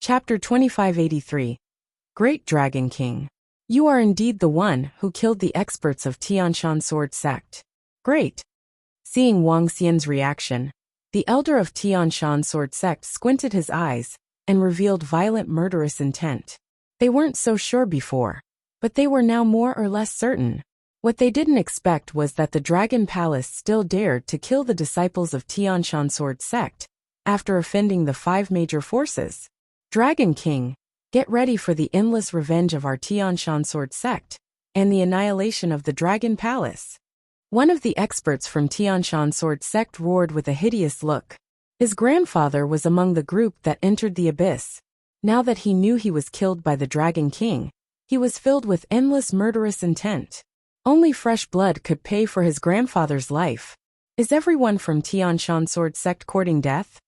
Chapter 2583. Great Dragon King. You are indeed the one who killed the experts of Tianshan Sword Sect. Great. Seeing Wang Xian's reaction, the elder of Tianshan Sword Sect squinted his eyes and revealed violent murderous intent. They weren't so sure before, but they were now more or less certain. What they didn't expect was that the Dragon Palace still dared to kill the disciples of Tianshan Sword Sect after offending the 5 major forces. Dragon King, get ready for the endless revenge of our Tianshan Sword Sect and the annihilation of the Dragon Palace. One of the experts from Tianshan Sword Sect roared with a hideous look. His grandfather was among the group that entered the abyss. Now that he knew he was killed by the Dragon King, he was filled with endless murderous intent. Only fresh blood could pay for his grandfather's life. Is everyone from Tianshan Sword Sect courting death?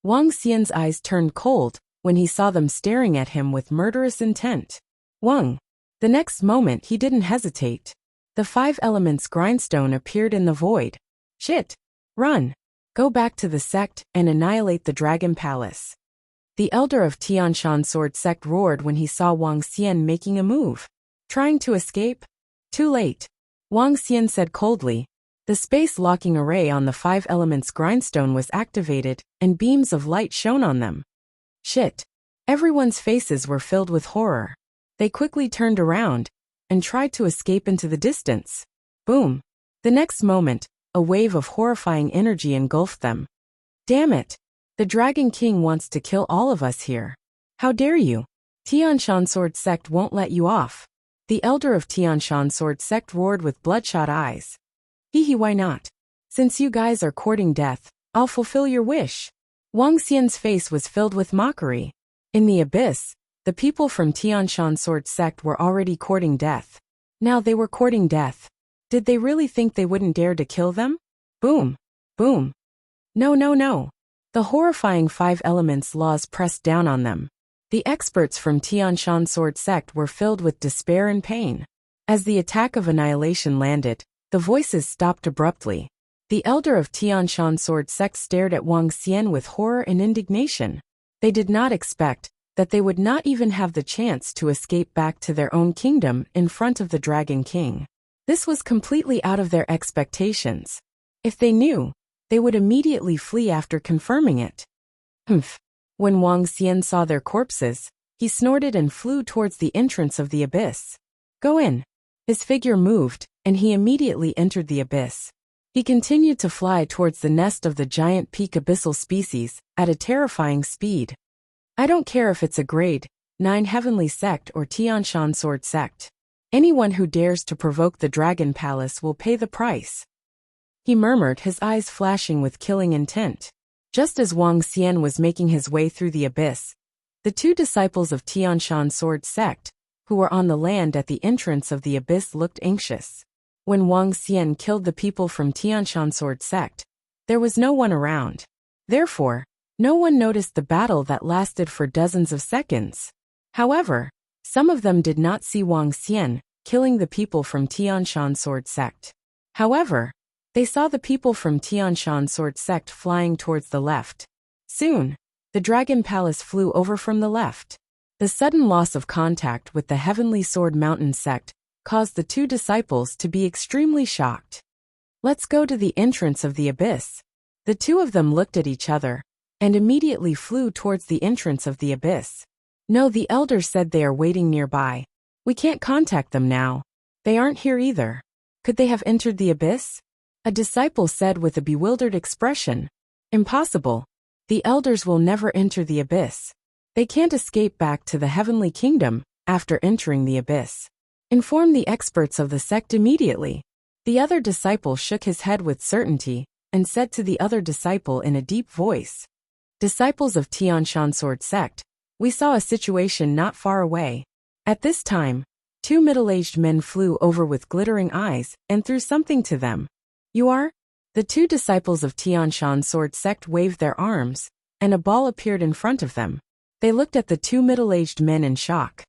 Wang Xian's eyes turned cold when he saw them staring at him with murderous intent. Wang. The next moment he didn't hesitate. The 5 elements grindstone appeared in the void. Shit! Run! Go back to the sect and annihilate the Dragon Palace. The elder of Tianshan Sword Sect roared when he saw Wang Xian making a move. Trying to escape? Too late. Wang Xian said coldly. The space-locking array on the 5 elements grindstone was activated, and beams of light shone on them. Shit. Everyone's faces were filled with horror. They quickly turned around and tried to escape into the distance. Boom. The next moment, a wave of horrifying energy engulfed them. Damn it. The Dragon King wants to kill all of us here. How dare you? Tianshan Sword Sect won't let you off. The elder of Tianshan Sword Sect roared with bloodshot eyes. Hee, why not? Since you guys are courting death, I'll fulfill your wish. Wang Xian's face was filled with mockery. In the abyss, the people from Tianshan Sword Sect were already courting death. Now they were courting death. Did they really think they wouldn't dare to kill them? Boom. Boom. No. The horrifying 5 elements laws pressed down on them. The experts from Tianshan Sword Sect were filled with despair and pain. As the attack of annihilation landed, the voices stopped abruptly. The elder of Tianshan Sword Sect stared at Wang Xian with horror and indignation. They did not expect that they would not even have the chance to escape back to their own kingdom in front of the Dragon King. This was completely out of their expectations. If they knew, they would immediately flee after confirming it. Humph. When Wang Xian saw their corpses, he snorted and flew towards the entrance of the abyss. Go in. His figure moved, and he immediately entered the abyss. He continued to fly towards the nest of the giant peak abyssal species at a terrifying speed. I don't care if it's a grade 9 heavenly sect or Tianshan Sword Sect. Anyone who dares to provoke the Dragon Palace will pay the price. He murmured, his eyes flashing with killing intent. Just as Wang Xian was making his way through the abyss, the 2 disciples of Tianshan Sword Sect, who were on the land at the entrance of the abyss, looked anxious. When Wang Xian killed the people from Tianshan Sword Sect, there was no one around. Therefore, no one noticed the battle that lasted for dozens of seconds. However, some of them did not see Wang Xian killing the people from Tianshan Sword Sect. However, they saw the people from Tianshan Sword Sect flying towards the left. Soon, the Dragon Palace flew over from the left. The sudden loss of contact with the Heavenly Sword Mountain Sect caused the 2 disciples to be extremely shocked. Let's go to the entrance of the abyss. The 2 of them looked at each other and immediately flew towards the entrance of the abyss. No, the elder said they are waiting nearby. We can't contact them now. They aren't here either. Could they have entered the abyss? A disciple said with a bewildered expression. Impossible. The elders will never enter the abyss. They can't escape back to the heavenly kingdom after entering the abyss. Inform the experts of the sect immediately. The other disciple shook his head with certainty and said to the other disciple in a deep voice. Disciples of Tianshan Sword Sect, we saw a situation not far away. At this time, 2 middle-aged men flew over with glittering eyes and threw something to them. You are? The 2 disciples of Tianshan Sword Sect waved their arms, and a ball appeared in front of them. They looked at the 2 middle-aged men in shock.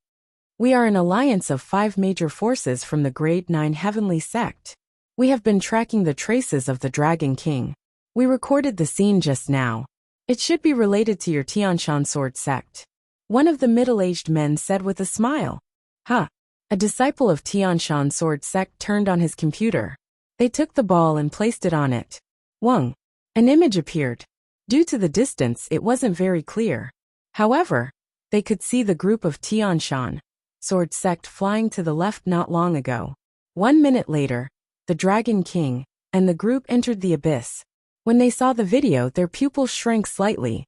We are an alliance of 5 major forces from the grade 9 heavenly sect. We have been tracking the traces of the Dragon King. We recorded the scene just now. It should be related to your Tianshan Sword Sect. One of the middle-aged men said with a smile. Ha! A disciple of Tianshan Sword Sect turned on his computer. They took the ball and placed it on it. Wang. An image appeared. Due to the distance, it wasn't very clear. However, they could see the group of Tianshan Sword Sect flying to the left not long ago. 1 minute later, the Dragon King and the group entered the abyss. When they saw the video, their pupils shrank slightly.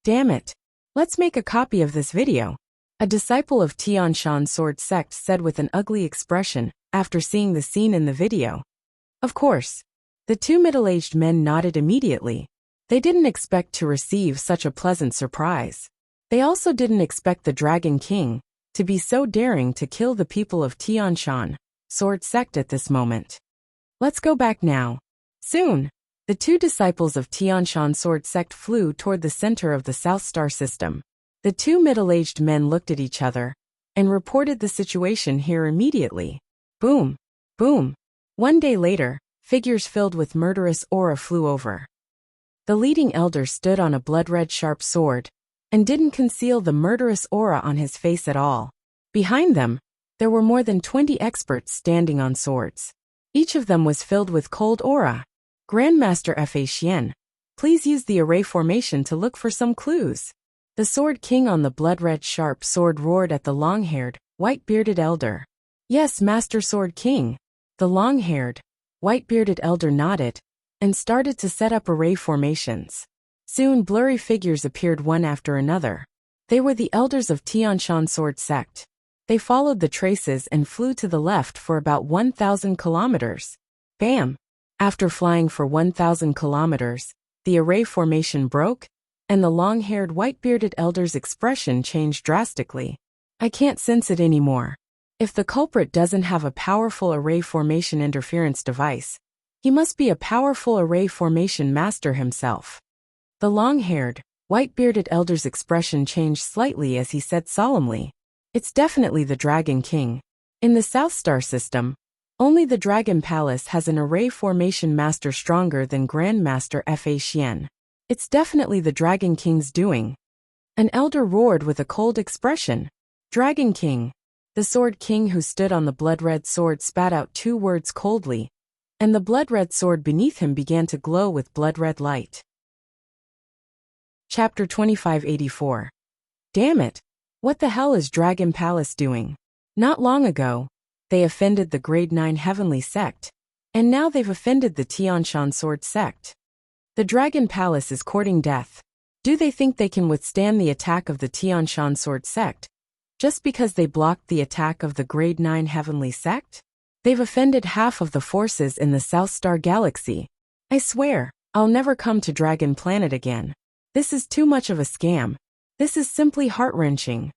Damn it. Let's make a copy of this video. A disciple of Tianshan Sword Sect said with an ugly expression after seeing the scene in the video. Of course. The two middle-aged men nodded immediately. They didn't expect to receive such a pleasant surprise. They also didn't expect the Dragon King to be so daring to kill the people of Tianshan Sword Sect at this moment. Let's go back now. Soon, the two disciples of Tianshan Sword Sect flew toward the center of the South Star system. The two middle-aged men looked at each other and reported the situation here immediately. Boom! Boom! 1 day later, figures filled with murderous aura flew over. The leading elder stood on a blood-red sharp sword and didn't conceal the murderous aura on his face at all. Behind them, there were more than 20 experts standing on swords. Each of them was filled with cold aura. Grandmaster Fa Xian, please use the array formation to look for some clues. The Sword King on the blood-red sharp sword roared at the long-haired, white-bearded elder. Yes, Master Sword King. The long-haired, white-bearded elder nodded and started to set up array formations. Soon blurry figures appeared one after another. They were the elders of Tianshan Sword Sect. They followed the traces and flew to the left for about 1,000 kilometers. Bam! After flying for 1,000 kilometers, the array formation broke, and the long-haired white-bearded elder's expression changed drastically. I can't sense it anymore. If the culprit doesn't have a powerful array formation interference device, he must be a powerful array formation master himself. The long-haired, white-bearded elder's expression changed slightly as he said solemnly, "It's definitely the Dragon King. In the South Star system, only the Dragon Palace has an array formation master stronger than Grandmaster Fa Xian. It's definitely the Dragon King's doing." An elder roared with a cold expression. Dragon King. The Sword King who stood on the blood-red sword spat out 2 words coldly, and the blood-red sword beneath him began to glow with blood-red light. Chapter 2584. Damn it! What the hell is Dragon Palace doing? Not long ago, they offended the Grade 9 Heavenly Sect, and now they've offended the Tianshan Sword Sect. The Dragon Palace is courting death. Do they think they can withstand the attack of the Tianshan Sword Sect, just because they blocked the attack of the Grade 9 Heavenly Sect? They've offended half of the forces in the South Star Galaxy. I swear, I'll never come to Dragon Planet again. This is too much of a scam. This is simply heart-wrenching.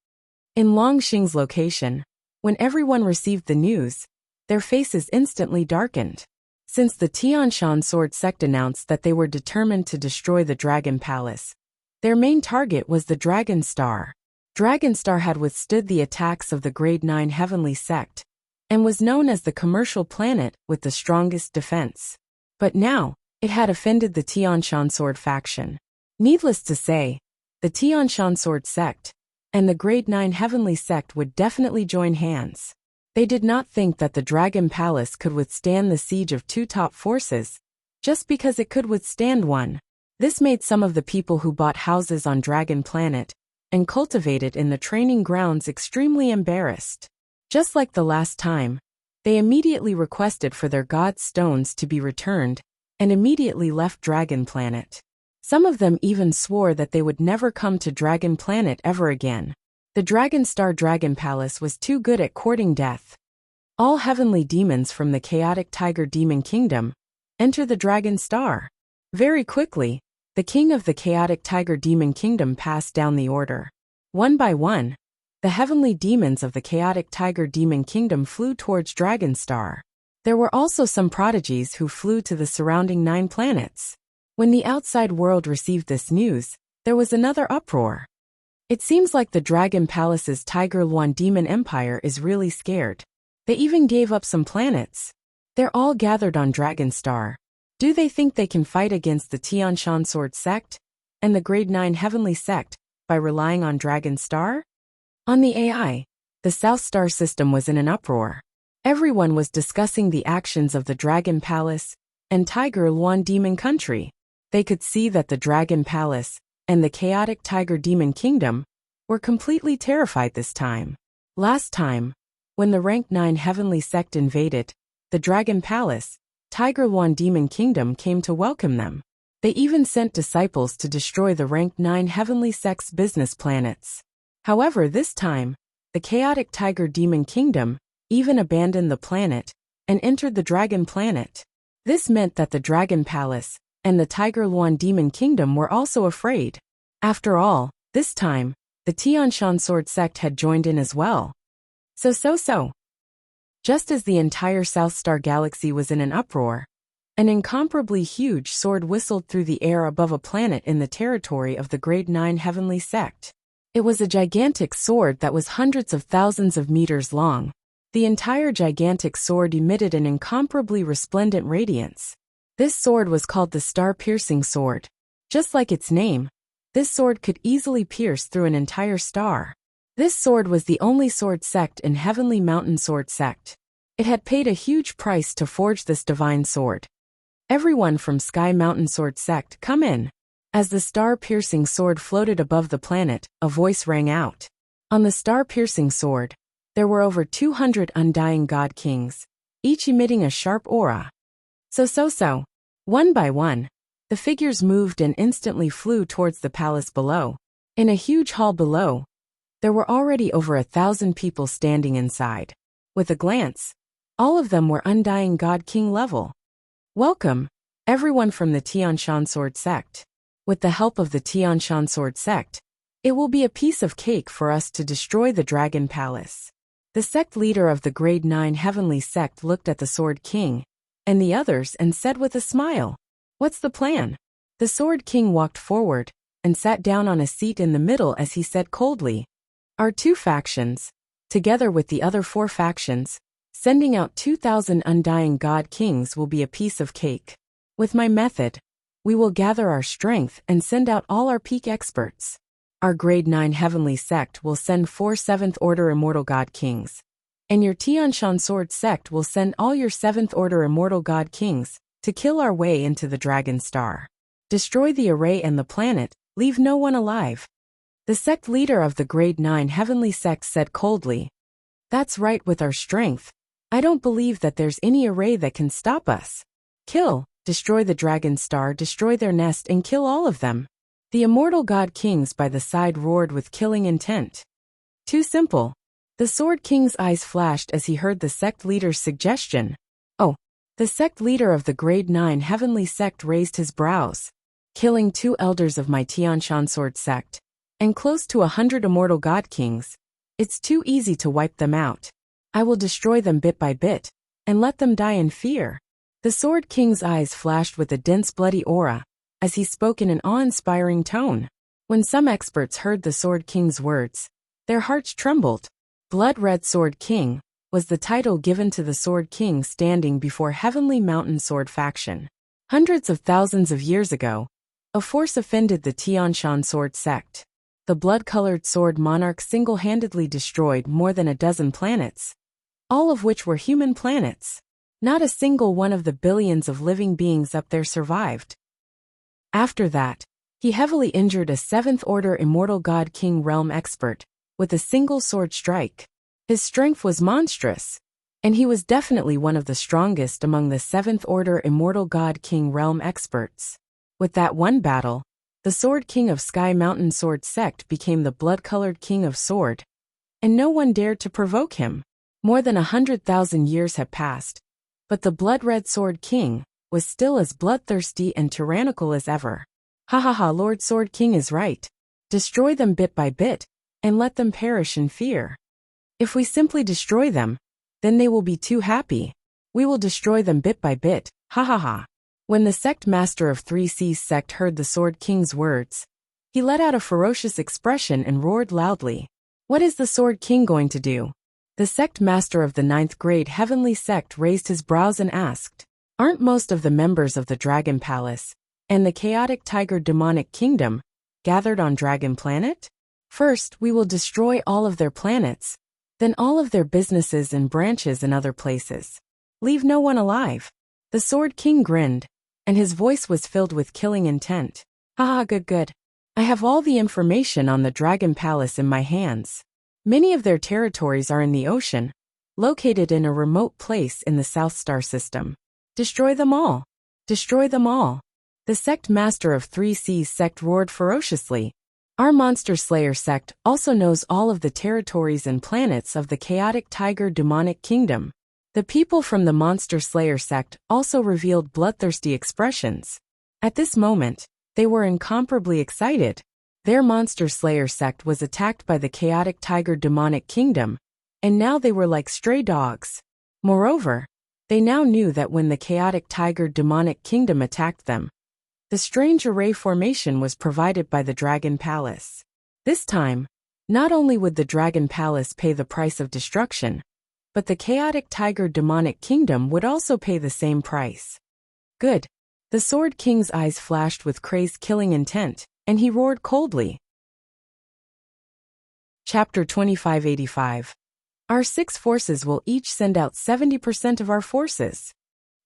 In Longxing's location, when everyone received the news, their faces instantly darkened. Since the Tianshan Sword Sect announced that they were determined to destroy the Dragon Palace, their main target was the Dragon Star. Dragon Star had withstood the attacks of the Grade 9 Heavenly Sect, and was known as the commercial planet with the strongest defense. But now, it had offended the Tianshan Sword faction. Needless to say, the Tianshan Sword Sect and the Grade 9 Heavenly Sect would definitely join hands. They did not think that the Dragon Palace could withstand the siege of 2 top forces, just because it could withstand one. This made some of the people who bought houses on Dragon Planet and cultivated in the training grounds extremely embarrassed. Just like the last time, they immediately requested for their god stones to be returned and immediately left Dragon Planet. Some of them even swore that they would never come to Dragon Planet ever again. The Dragon Star Dragon Palace was too good at courting death. All heavenly demons from the chaotic Tiger Demon Kingdom enter the Dragon Star. Very quickly, the king of the chaotic Tiger Demon Kingdom passed down the order. One by one, the heavenly demons of the chaotic Tiger Demon Kingdom flew towards Dragon Star. There were also some prodigies who flew to the surrounding 9 planets. When the outside world received this news, there was another uproar. It seems like the Dragon Palace's Tiger Luan Demon Empire is really scared. They even gave up some planets. They're all gathered on Dragon Star. Do they think they can fight against the Tianshan Sword Sect and the Grade 9 Heavenly Sect by relying on Dragon Star? On the AI, the South Star system was in an uproar. Everyone was discussing the actions of the Dragon Palace and Tiger Luan Demon Country. They could see that the Dragon Palace and the chaotic Tiger Demon Kingdom were completely terrified this time. Last time, when the Rank 9 Heavenly Sect invaded the Dragon Palace, Tiger Luan Demon Kingdom came to welcome them. They even sent disciples to destroy the Rank 9 Heavenly Sect's business planets. However, this time, the chaotic Tiger Demon Kingdom even abandoned the planet and entered the Dragon Planet. This meant that the Dragon Palace and the Tiger Luan Demon Kingdom were also afraid. After all, this time, the Tianshan Sword Sect had joined in as well. So. Just as the entire South Star Galaxy was in an uproar, an incomparably huge sword whistled through the air above a planet in the territory of the Grade 9 Heavenly Sect. It was a gigantic sword that was hundreds of thousands of meters long. The entire gigantic sword emitted an incomparably resplendent radiance. This sword was called the Star-Piercing Sword. Just like its name, this sword could easily pierce through an entire star. This sword was the only sword sect in Heavenly Mountain Sword Sect. It had paid a huge price to forge this divine sword. Everyone from Sky Mountain Sword Sect, come in. As the star-piercing sword floated above the planet, a voice rang out. On the star-piercing sword, there were over 200 undying god kings, each emitting a sharp aura. So. One by one, the figures moved and instantly flew towards the palace below. In a huge hall below, there were already over 1,000 people standing inside. With a glance, all of them were undying god king level. Welcome, everyone from the Tianshan Sword Sect. With the help of the Tianshan Sword Sect, it will be a piece of cake for us to destroy the Dragon Palace. The sect leader of the Grade 9 Heavenly Sect looked at the Sword King and the others and said with a smile, "What's the plan?" The Sword King walked forward and sat down on a seat in the middle as he said coldly, "Our two factions, together with the other 4 factions, sending out 2,000 undying god kings will be a piece of cake. With my method, we will gather our strength and send out all our peak experts. Our Grade 9 Heavenly Sect will send 4 7th Order Immortal God Kings, and your Tianshan Sword Sect will send all your 7th Order Immortal God Kings to kill our way into the Dragon Star. Destroy the array and the planet, leave no one alive." The sect leader of the Grade 9 Heavenly Sect said coldly, "That's right, with our strength, I don't believe that there's any array that can stop us. Kill, destroy the Dragon Star, destroy their nest and kill all of them." The Immortal God Kings by the side roared with killing intent. Too simple. The Sword King's eyes flashed as he heard the sect leader's suggestion. Oh, the sect leader of the Grade 9 Heavenly Sect raised his brows. Killing 2 elders of my Tianshan Sword Sect, and close to 100 Immortal God Kings. It's too easy to wipe them out. I will destroy them bit by bit, and let them die in fear. The Sword King's eyes flashed with a dense bloody aura, as he spoke in an awe-inspiring tone. When some experts heard the Sword King's words, their hearts trembled. Blood Red Sword King was the title given to the Sword King standing before Heavenly Mountain Sword Faction. Hundreds of thousands of years ago, a force offended the Tianshan Sword Sect. The blood-colored sword monarch single-handedly destroyed more than a dozen planets, all of which were human planets. Not a single one of the billions of living beings up there survived. After that, he heavily injured a 7th Order Immortal God King realm expert with a single sword strike. His strength was monstrous, and he was definitely one of the strongest among the 7th Order Immortal God King realm experts. With that one battle, the Sword King of Sky Mountain Sword Sect became the blood-colored King of Sword, and no one dared to provoke him. More than 100,000 years had passed, but the Blood-Red Sword King was still as bloodthirsty and tyrannical as ever. Ha, Lord Sword King is right. Destroy them bit by bit, and let them perish in fear. If we simply destroy them, then they will be too happy. We will destroy them bit by bit, ha. When the sect master of 3C's sect heard the Sword King's words, he let out a ferocious expression and roared loudly. What is the Sword King going to do? The sect master of the 9th grade Heavenly Sect raised his brows and asked, "Aren't most of the members of the Dragon Palace and the chaotic Tiger Demonic Kingdom gathered on Dragon Planet?" First, we will destroy all of their planets, then all of their businesses and branches in other places. Leave no one alive. The Sword King grinned, and his voice was filled with killing intent. Haha, good. I have all the information on the Dragon Palace in my hands. Many of their territories are in the ocean, located in a remote place in the South Star system. Destroy them all. Destroy them all. The sect master of 3 Seas sect roared ferociously. Our Monster Slayer sect also knows all of the territories and planets of the Chaotic Tiger Demonic Kingdom. The people from the Monster Slayer sect also revealed bloodthirsty expressions. At this moment, they were incomparably excited. Their Monster Slayer sect was attacked by the Chaotic Tiger Demonic Kingdom, and now they were like stray dogs. Moreover, they now knew that when the Chaotic Tiger Demonic Kingdom attacked them, the strange array formation was provided by the Dragon Palace. This time, not only would the Dragon Palace pay the price of destruction, but the Chaotic Tiger Demonic Kingdom would also pay the same price. Good. The Sword King's eyes flashed with crazed killing intent, and he roared coldly. Chapter 2585. Our 6 forces will each send out 70% of our forces.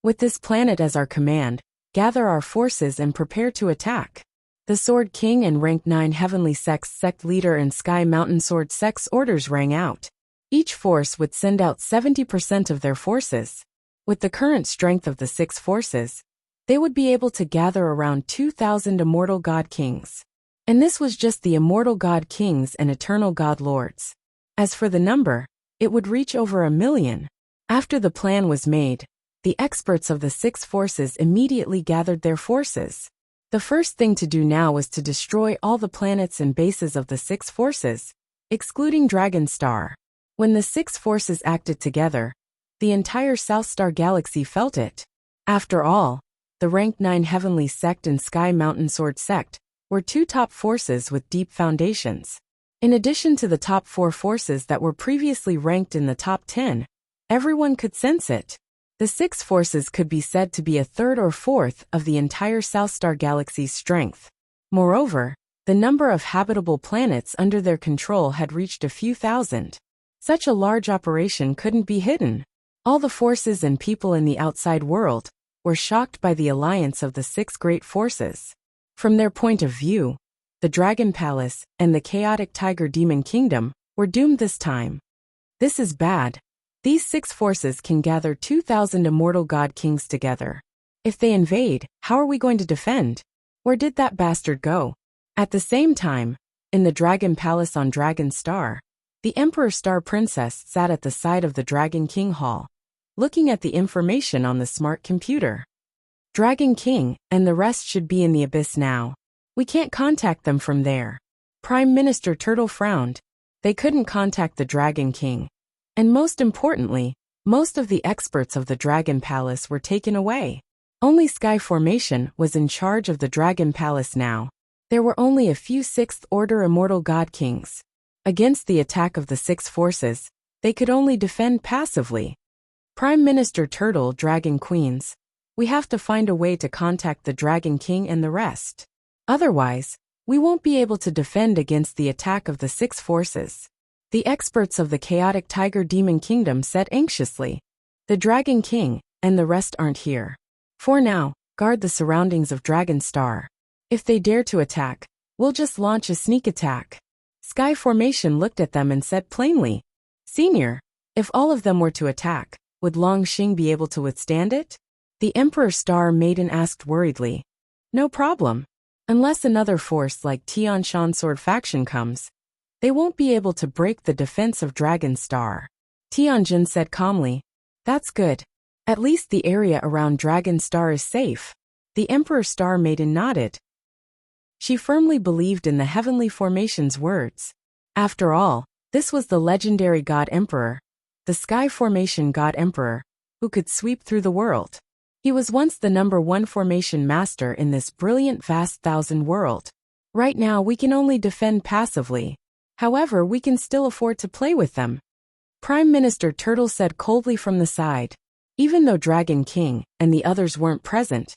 With this planet as our command, gather our forces and prepare to attack. The Sword King and Rank 9 Heavenly Sect's sect leader and Sky Mountain Sword Sect's orders rang out. Each force would send out 70% of their forces. With the current strength of the 6 forces, they would be able to gather around 2,000 Immortal God Kings. And this was just the Immortal God Kings and Eternal God Lords. As for the number, it would reach over 1 million. After the plan was made, the experts of the 6 forces immediately gathered their forces. The first thing to do now was to destroy all the planets and bases of the 6 forces, excluding Dragon Star. When the 6 forces acted together, the entire South Star Galaxy felt it. After all, the Rank 9 Heavenly Sect and Sky Mountain Sword Sect were 2 top forces with deep foundations. In addition to the top 4 forces that were previously ranked in the top 10, everyone could sense it. The 6 forces could be said to be a third or fourth of the entire South Star Galaxy's strength. Moreover, the number of habitable planets under their control had reached a few thousand. Such a large operation couldn't be hidden. All the forces and people in the outside world were shocked by the alliance of the 6 great forces. From their point of view, the Dragon Palace and the Chaotic Tiger Demon Kingdom were doomed this time. This is bad. These 6 forces can gather 2,000 Immortal God Kings together. If they invade, how are we going to defend? Where did that bastard go? At the same time, in the Dragon Palace on Dragon Star, the Emperor Star Princess sat at the side of the Dragon King Hall, looking at the information on the smart computer. Dragon King and the rest should be in the abyss now. We can't contact them from there. Prime Minister Turtle frowned. They couldn't contact the Dragon King. And most importantly, most of the experts of the Dragon Palace were taken away. Only Sky Formation was in charge of the Dragon Palace now. There were only a few 6th Order Immortal God Kings. Against the attack of the 6 forces, they could only defend passively. Prime Minister Turtle, Dragon Queens, we have to find a way to contact the Dragon King and the rest. Otherwise, we won't be able to defend against the attack of the 6 forces. The experts of the Chaotic Tiger Demon Kingdom said anxiously. The Dragon King and the rest aren't here. For now, guard the surroundings of Dragon Star. If they dare to attack, we'll just launch a sneak attack. Sky Formation looked at them and said plainly, Senior, if all of them were to attack, would Long Xing be able to withstand it? The Emperor Star Maiden asked worriedly. No problem. Unless another force like Tianshan Sword Faction comes, they won't be able to break the defense of Dragon Star. Tianjin said calmly. That's good. At least the area around Dragon Star is safe. The Emperor Star Maiden nodded. She firmly believed in the Heavenly Formation's words. After all, this was the legendary God Emperor, the Sky Formation God Emperor, who could sweep through the world. He was once the #1 formation master in this brilliant vast thousand world. Right now we can only defend passively. However, we can still afford to play with them. Prime Minister Turtle said coldly from the side. Even though Dragon King and the others weren't present,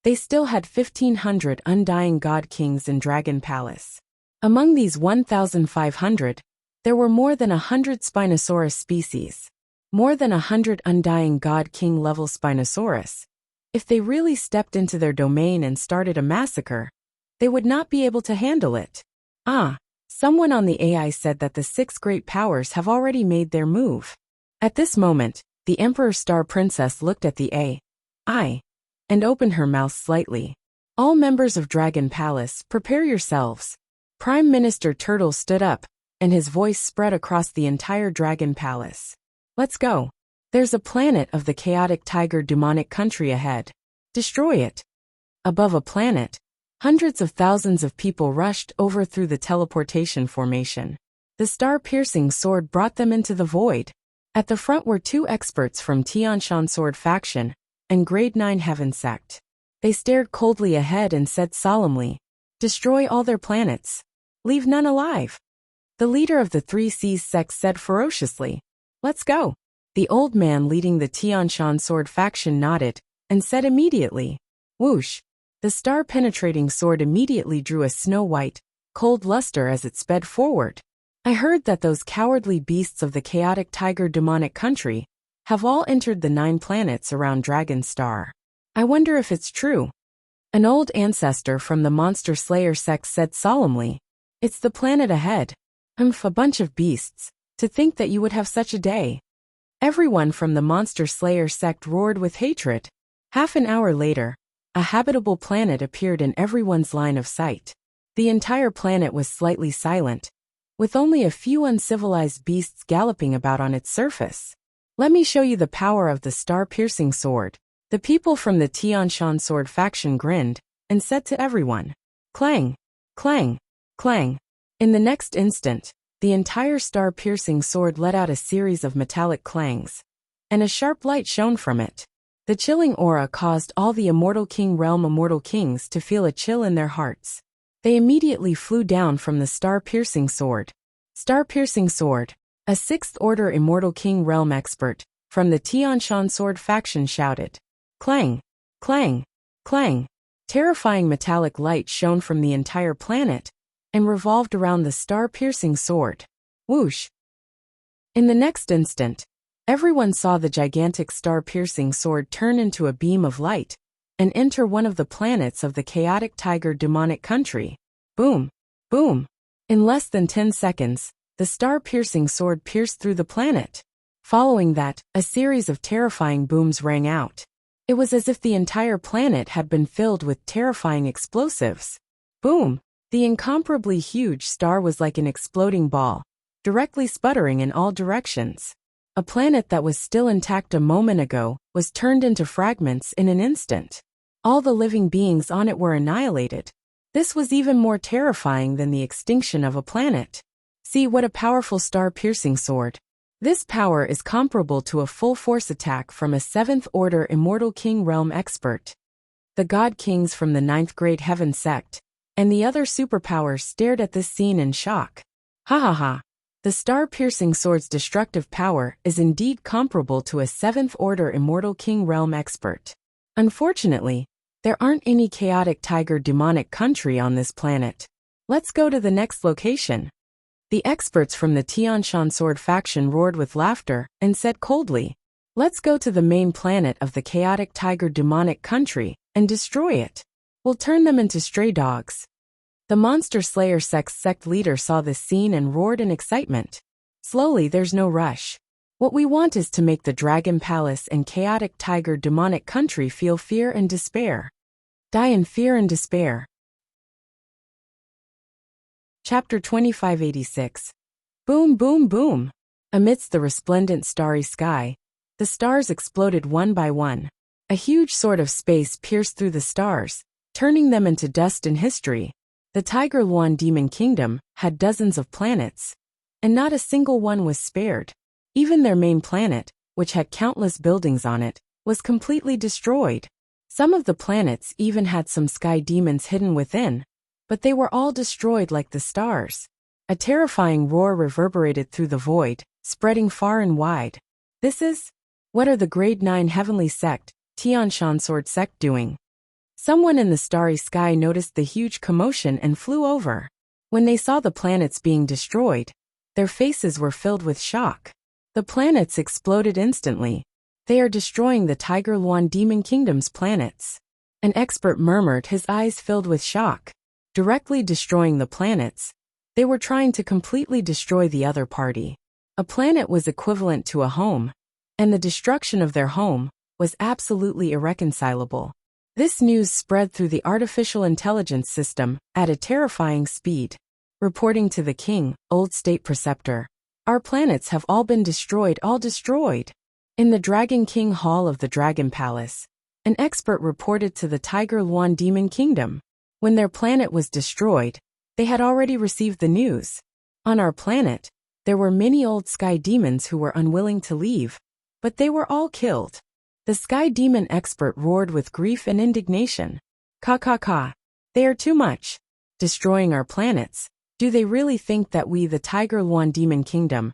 they still had 1,500 undying God Kings in Dragon Palace. Among these 1,500, there were more than 100 Spinosaurus species. More than 100 undying God King level Spinosaurus. If they really stepped into their domain and started a massacre, they would not be able to handle it. Someone on the AI said that the 6 great powers have already made their move. At this moment, the Emperor Star Princess looked at the AI and opened her mouth slightly. All members of Dragon Palace, prepare yourselves. Prime Minister Turtle stood up, and his voice spread across the entire Dragon Palace. Let's go. There's a planet of the chaotic tiger demonic country ahead. Destroy it. Above a planet, hundreds of thousands of people rushed over through the teleportation formation. The star-piercing sword brought them into the void. At the front were 2 experts from Tianshan Sword Faction and Grade 9 Heaven Sect. They stared coldly ahead and said solemnly, "Destroy all their planets. Leave none alive." The leader of the 3 Seas sect said ferociously, "Let's go." The old man leading the Tianshan Sword Faction nodded and said immediately, "Whoosh." The star-penetrating sword immediately drew a snow-white, cold luster as it sped forward. I heard that those cowardly beasts of the chaotic tiger demonic country have all entered the 9 planets around Dragon Star. I wonder if it's true. An old ancestor from the Monster Slayer sect said solemnly, "It's the planet ahead. A bunch of beasts. To think that you would have such a day." Everyone from the Monster Slayer sect roared with hatred. Half an hour later, a habitable planet appeared in everyone's line of sight. The entire planet was slightly silent, with only a few uncivilized beasts galloping about on its surface. Let me show you the power of the star-piercing sword. The people from the Tianshan Sword Faction grinned and said to everyone, "Clang, clang, clang." In the next instant, the entire star-piercing sword let out a series of metallic clangs, and a sharp light shone from it. The chilling aura caused all the Immortal King realm Immortal Kings to feel a chill in their hearts. They immediately flew down from the star-piercing sword. Star-piercing sword. A 6th Order Immortal King realm expert from the Tianshan Sword Faction shouted. Clang, clang, clang. Terrifying metallic light shone from the entire planet and revolved around the star-piercing sword. Whoosh! In the next instant, everyone saw the gigantic star-piercing sword turn into a beam of light and enter one of the planets of the chaotic tiger demonic country. Boom! Boom! In less than 10 seconds, the star-piercing sword pierced through the planet. Following that, a series of terrifying booms rang out. It was as if the entire planet had been filled with terrifying explosives. Boom! The incomparably huge star was like an exploding ball, directly sputtering in all directions. A planet that was still intact a moment ago was turned into fragments in an instant. All the living beings on it were annihilated. This was even more terrifying than the extinction of a planet. See what a powerful star-piercing sword. This power is comparable to a full-force attack from a 7th Order Immortal King realm expert. The God Kings from the 9th Grade Heaven sect and the other superpowers stared at this scene in shock. Ha ha ha. The star-piercing sword's destructive power is indeed comparable to a 7th Order Immortal King realm expert. Unfortunately, there aren't any chaotic tiger demonic country on this planet. Let's go to the next location. The experts from the Tianshan Sword Faction roared with laughter and said coldly, "Let's go to the main planet of the chaotic tiger demonic country and destroy it. We'll turn them into stray dogs." The Monster Slayer sect leader saw this scene and roared in excitement. Slowly, there's no rush. What we want is to make the Dragon Palace and chaotic tiger demonic country feel fear and despair. Die in fear and despair. Chapter 2586. Boom, boom, boom. Amidst the resplendent starry sky, the stars exploded one by one. A huge sword of space pierced through the stars, turning them into dust in history. The Tiger Luan Demon Kingdom had dozens of planets, and not a single one was spared. Even their main planet, which had countless buildings on it, was completely destroyed. Some of the planets even had some sky demons hidden within, but they were all destroyed like the stars. A terrifying roar reverberated through the void, spreading far and wide. What are the Grade 9 Heavenly Sect, Tianshan Sword Sect doing? Someone in the starry sky noticed the huge commotion and flew over. When they saw the planets being destroyed, their faces were filled with shock. The planets exploded instantly. They are destroying the Tiger Luan Demon Kingdom's planets. An expert murmured, his eyes filled with shock. Directly destroying the planets, they were trying to completely destroy the other party. A planet was equivalent to a home, and the destruction of their home was absolutely irreconcilable. This news spread through the artificial intelligence system at a terrifying speed. Reporting to the king, Old State Preceptor, our planets have all been destroyed, all destroyed. In the Dragon King Hall of the Dragon Palace, an expert reported to the Tiger Luan Demon Kingdom. When their planet was destroyed, they had already received the news. On our planet, there were many old sky demons who were unwilling to leave, but they were all killed. The sky demon expert roared with grief and indignation. Ka. They are too much. Destroying our planets. Do they really think that we, the Tiger Luan Demon Kingdom,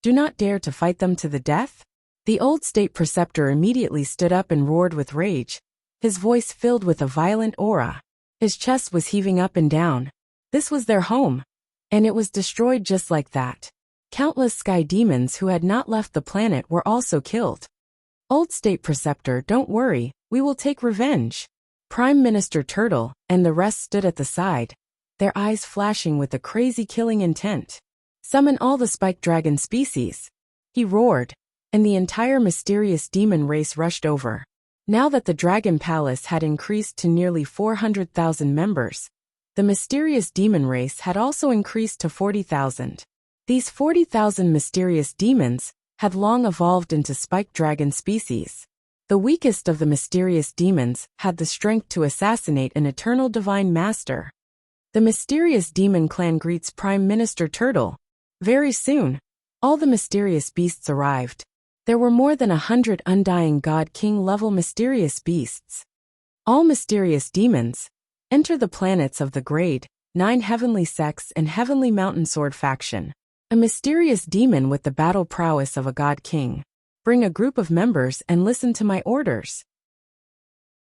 do not dare to fight them to the death? The Old State Preceptor immediately stood up and roared with rage, his voice filled with a violent aura. His chest was heaving up and down. This was their home, and it was destroyed just like that. Countless sky demons who had not left the planet were also killed. Old State Preceptor, don't worry, we will take revenge. Prime Minister Turtle and the rest stood at the side, their eyes flashing with a crazy killing intent. Summon all the spiked dragon species. He roared, and the entire mysterious demon race rushed over. Now that the Dragon Palace had increased to nearly 400,000 members, the mysterious demon race had also increased to 40,000. These 40,000 mysterious demons had long evolved into spiked dragon species. The weakest of the mysterious demons had the strength to assassinate an eternal divine master. The mysterious demon clan greets Prime Minister Turtle. Very soon, all the mysterious beasts arrived. There were more than 100 undying God King level mysterious beasts. All mysterious demons enter the planets of the Grade 9 Heavenly Sects and Heavenly Mountain Sword faction. A mysterious demon with the battle prowess of a God King. Bring a group of members and listen to my orders.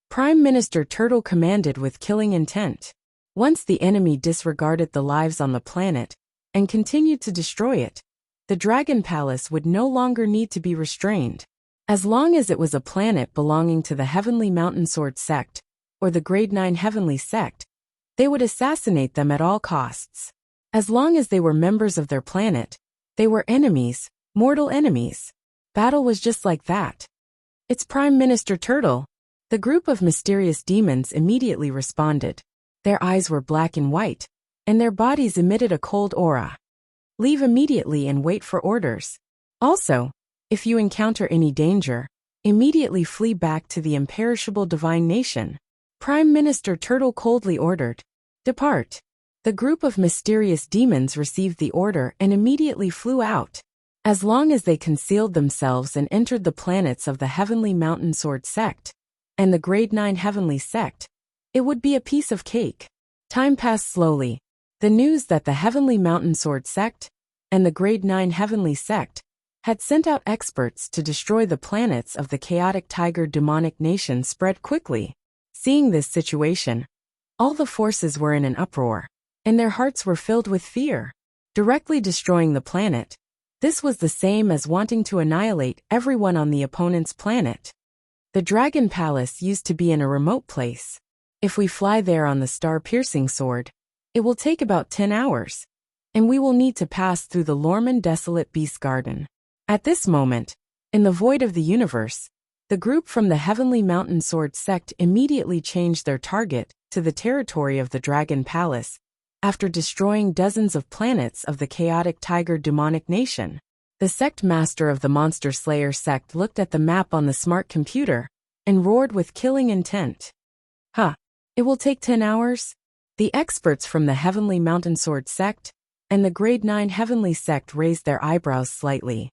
Prime Minister Turtle commanded with killing intent. Once the enemy disregarded the lives on the planet and continued to destroy it, the Dragon Palace would no longer need to be restrained. As long as it was a planet belonging to the Heavenly Mountain Sword sect, or the Grade 9 Heavenly sect, they would assassinate them at all costs. As long as they were members of their planet, they were enemies, mortal enemies. Battle was just like that. It's Prime Minister Turtle. The group of mysterious demons immediately responded. Their eyes were black and white, and their bodies emitted a cold aura. Leave immediately and wait for orders. Also, if you encounter any danger, immediately flee back to the imperishable divine nation. Prime Minister Turtle coldly ordered. Depart. The group of mysterious demons received the order and immediately flew out. As long as they concealed themselves and entered the planets of the Heavenly Mountain Sword sect and the Grade 9 Heavenly sect, it would be a piece of cake. Time passed slowly. The news that the Heavenly Mountain Sword sect and the Grade 9 Heavenly sect had sent out experts to destroy the planets of the chaotic tiger demonic nation spread quickly. Seeing this situation, all the forces were in an uproar, and their hearts were filled with fear. Directly destroying the planet, this was the same as wanting to annihilate everyone on the opponent's planet. The Dragon Palace used to be in a remote place. If we fly there on the star-piercing sword, it will take about 10 hours, and we will need to pass through the Lorman Desolate Beast Garden. At this moment, in the void of the universe, the group from the Heavenly Mountain Sword sect immediately changed their target to the territory of the Dragon Palace, after destroying dozens of planets of the chaotic tiger demonic nation. The sect master of the Monster Slayer sect looked at the map on the smart computer and roared with killing intent. It will take 10 hours? The experts from the Heavenly Mountain Sword sect and the Grade 9 Heavenly sect raised their eyebrows slightly.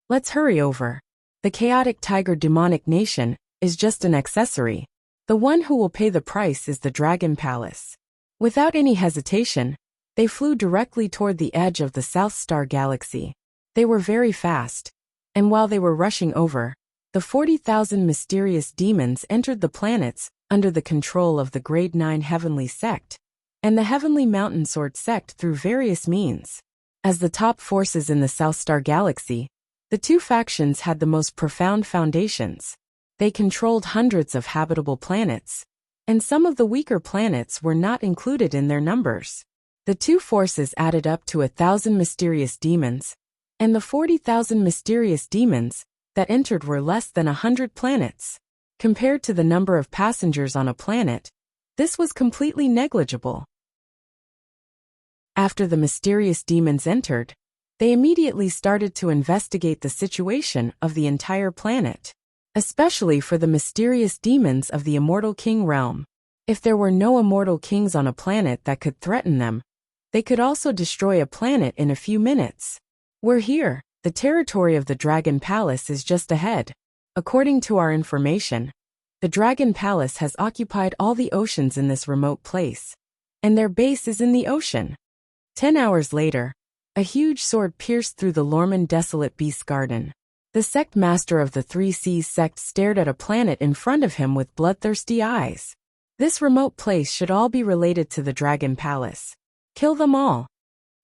Let's hurry over. The chaotic tiger demonic nation is just an accessory. The one who will pay the price is the Dragon Palace. Without any hesitation, they flew directly toward the edge of the South Star Galaxy. They were very fast, and while they were rushing over, the 40,000 mysterious demons entered the planets under the control of the Grade 9 Heavenly sect and the Heavenly Mountain Sword sect through various means. As the top forces in the South Star Galaxy, the two factions had the most profound foundations. They controlled hundreds of habitable planets, and some of the weaker planets were not included in their numbers. The two forces added up to 1,000 mysterious demons, and the 40,000 mysterious demons that entered were less than 100 planets. Compared to the number of passengers on a planet, this was completely negligible. After the mysterious demons entered, they immediately started to investigate the situation of the entire planet, especially for the mysterious demons of the Immortal King realm. If there were no immortal kings on a planet that could threaten them, they could also destroy a planet in a few minutes. We're here. The territory of the Dragon Palace is just ahead. According to our information, the Dragon Palace has occupied all the oceans in this remote place, and their base is in the ocean. 10 hours later, a huge sword pierced through the Lorman Desolate Beast Garden. The sect master of the Three Seas sect stared at a planet in front of him with bloodthirsty eyes. This remote place should all be related to the Dragon Palace. Kill them all.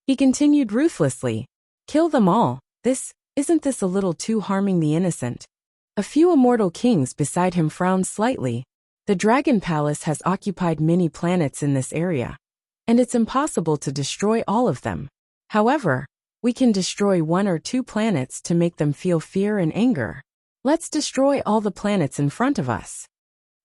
He continued ruthlessly. Kill them all. Isn't this a little too harming the innocent? A few immortal kings beside him frowned slightly. The Dragon Palace has occupied many planets in this area, and it's impossible to destroy all of them. However, we can destroy 1 or 2 planets to make them feel fear and anger. Let's destroy all the planets in front of us.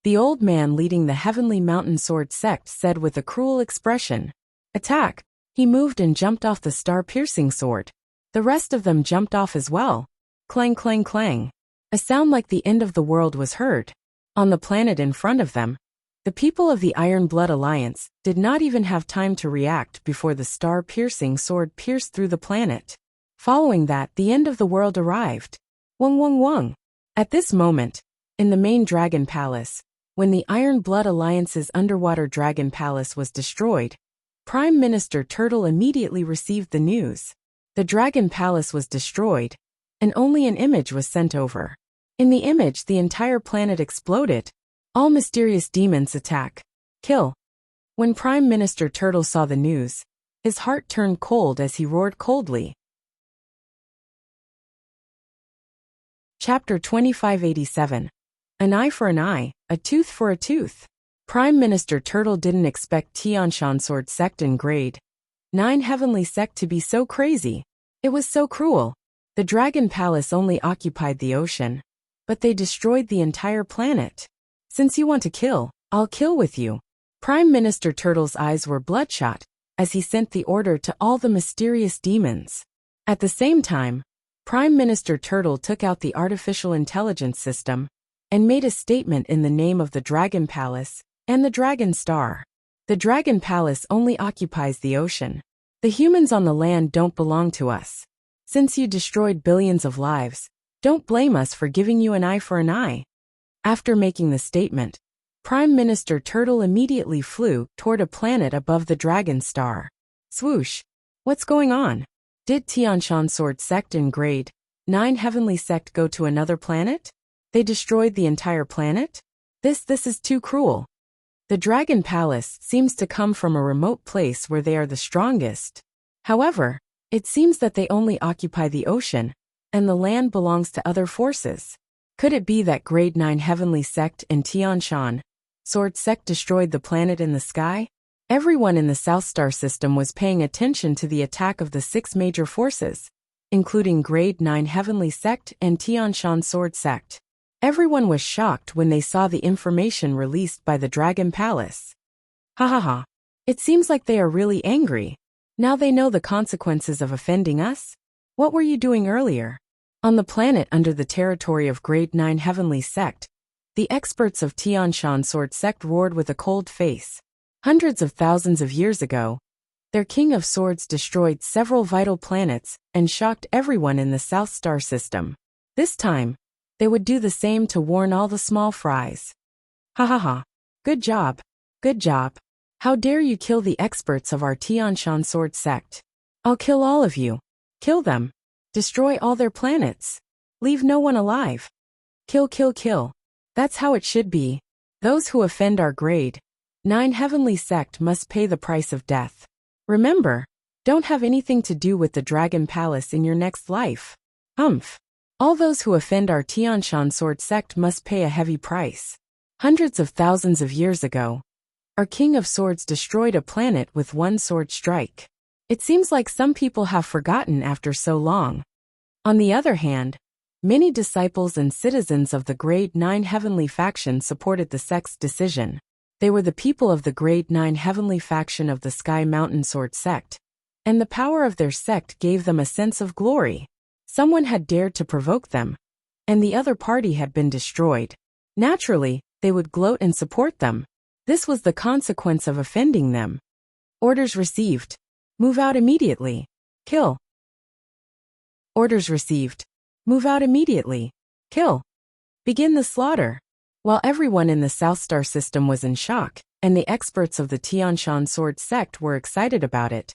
The old man leading the Heavenly Mountain Sword sect said with a cruel expression. Attack! He moved and jumped off the star-piercing sword. The rest of them jumped off as well. Clang, clang, clang. A sound like the end of the world was heard. On the planet in front of them, the people of the Iron Blood Alliance did not even have time to react before the star-piercing sword pierced through the planet. Following that, the end of the world arrived. Wung wung wung. At this moment, in the main Dragon Palace, when the Iron Blood Alliance's underwater Dragon Palace was destroyed, Prime Minister Turtle immediately received the news. The Dragon Palace was destroyed, and only an image was sent over. In the image, the entire planet exploded. All mysterious demons attack. Kill. When Prime Minister Turtle saw the news, his heart turned cold as he roared coldly. Chapter 2587. An eye for an eye, a tooth for a tooth. Prime Minister Turtle didn't expect Tianshan Sword Sect and Grade 9 Heavenly Sect to be so crazy. It was so cruel. The Dragon Palace only occupied the ocean, but they destroyed the entire planet. Since you want to kill, I'll kill with you. Prime Minister Turtle's eyes were bloodshot as he sent the order to all the mysterious demons. At the same time, Prime Minister Turtle took out the artificial intelligence system and made a statement in the name of the Dragon Palace and the Dragon Star. The Dragon Palace only occupies the ocean. The humans on the land don't belong to us. Since you destroyed billions of lives, don't blame us for giving you an eye for an eye. After making the statement, Prime Minister Turtle immediately flew toward a planet above the Dragon Star. Swoosh! What's going on? Did Tianshan Sword Sect and Grade 9 Heavenly Sect go to another planet? They destroyed the entire planet? This is too cruel. The Dragon Palace seems to come from a remote place where they are the strongest. However, it seems that they only occupy the ocean, and the land belongs to other forces. Could it be that Grade 9 Heavenly Sect and Tianshan Sword Sect destroyed the planet in the sky? Everyone in the South Star system was paying attention to the attack of the 6 major forces, including Grade 9 Heavenly Sect and Tianshan Sword Sect. Everyone was shocked when they saw the information released by the Dragon Palace. Ha ha ha. It seems like they are really angry. Now they know the consequences of offending us? What were you doing earlier? On the planet under the territory of Grade 9 Heavenly Sect, the experts of Tianshan Sword Sect roared with a cold face. Hundreds of thousands of years ago, their King of Swords destroyed several vital planets and shocked everyone in the South Star system. This time, they would do the same to warn all the small fries. Ha ha ha. Good job. Good job. How dare you kill the experts of our Tianshan Sword Sect? I'll kill all of you. Kill them. Destroy all their planets. Leave no one alive. Kill, kill, kill. That's how it should be. Those who offend our Grade 9 heavenly sect must pay the price of death. Remember, don't have anything to do with the Dragon Palace in your next life. All those who offend our Tianshan sword sect must pay a heavy price. Hundreds of thousands of years ago, our King of Swords destroyed a planet with one sword strike. It seems like some people have forgotten after so long. On the other hand, many disciples and citizens of the Grade 9 Heavenly Faction supported the sect's decision. They were the people of the Grade 9 Heavenly Faction of the Sky Mountain Sword Sect, and the power of their sect gave them a sense of glory. Someone had dared to provoke them, and the other party had been destroyed. Naturally, they would gloat and support them. This was the consequence of offending them. Orders received. Move out immediately. Kill. Orders received. Move out immediately. Kill. Begin the slaughter. While everyone in the South Star system was in shock, and the experts of the Tianshan sword sect were excited about it,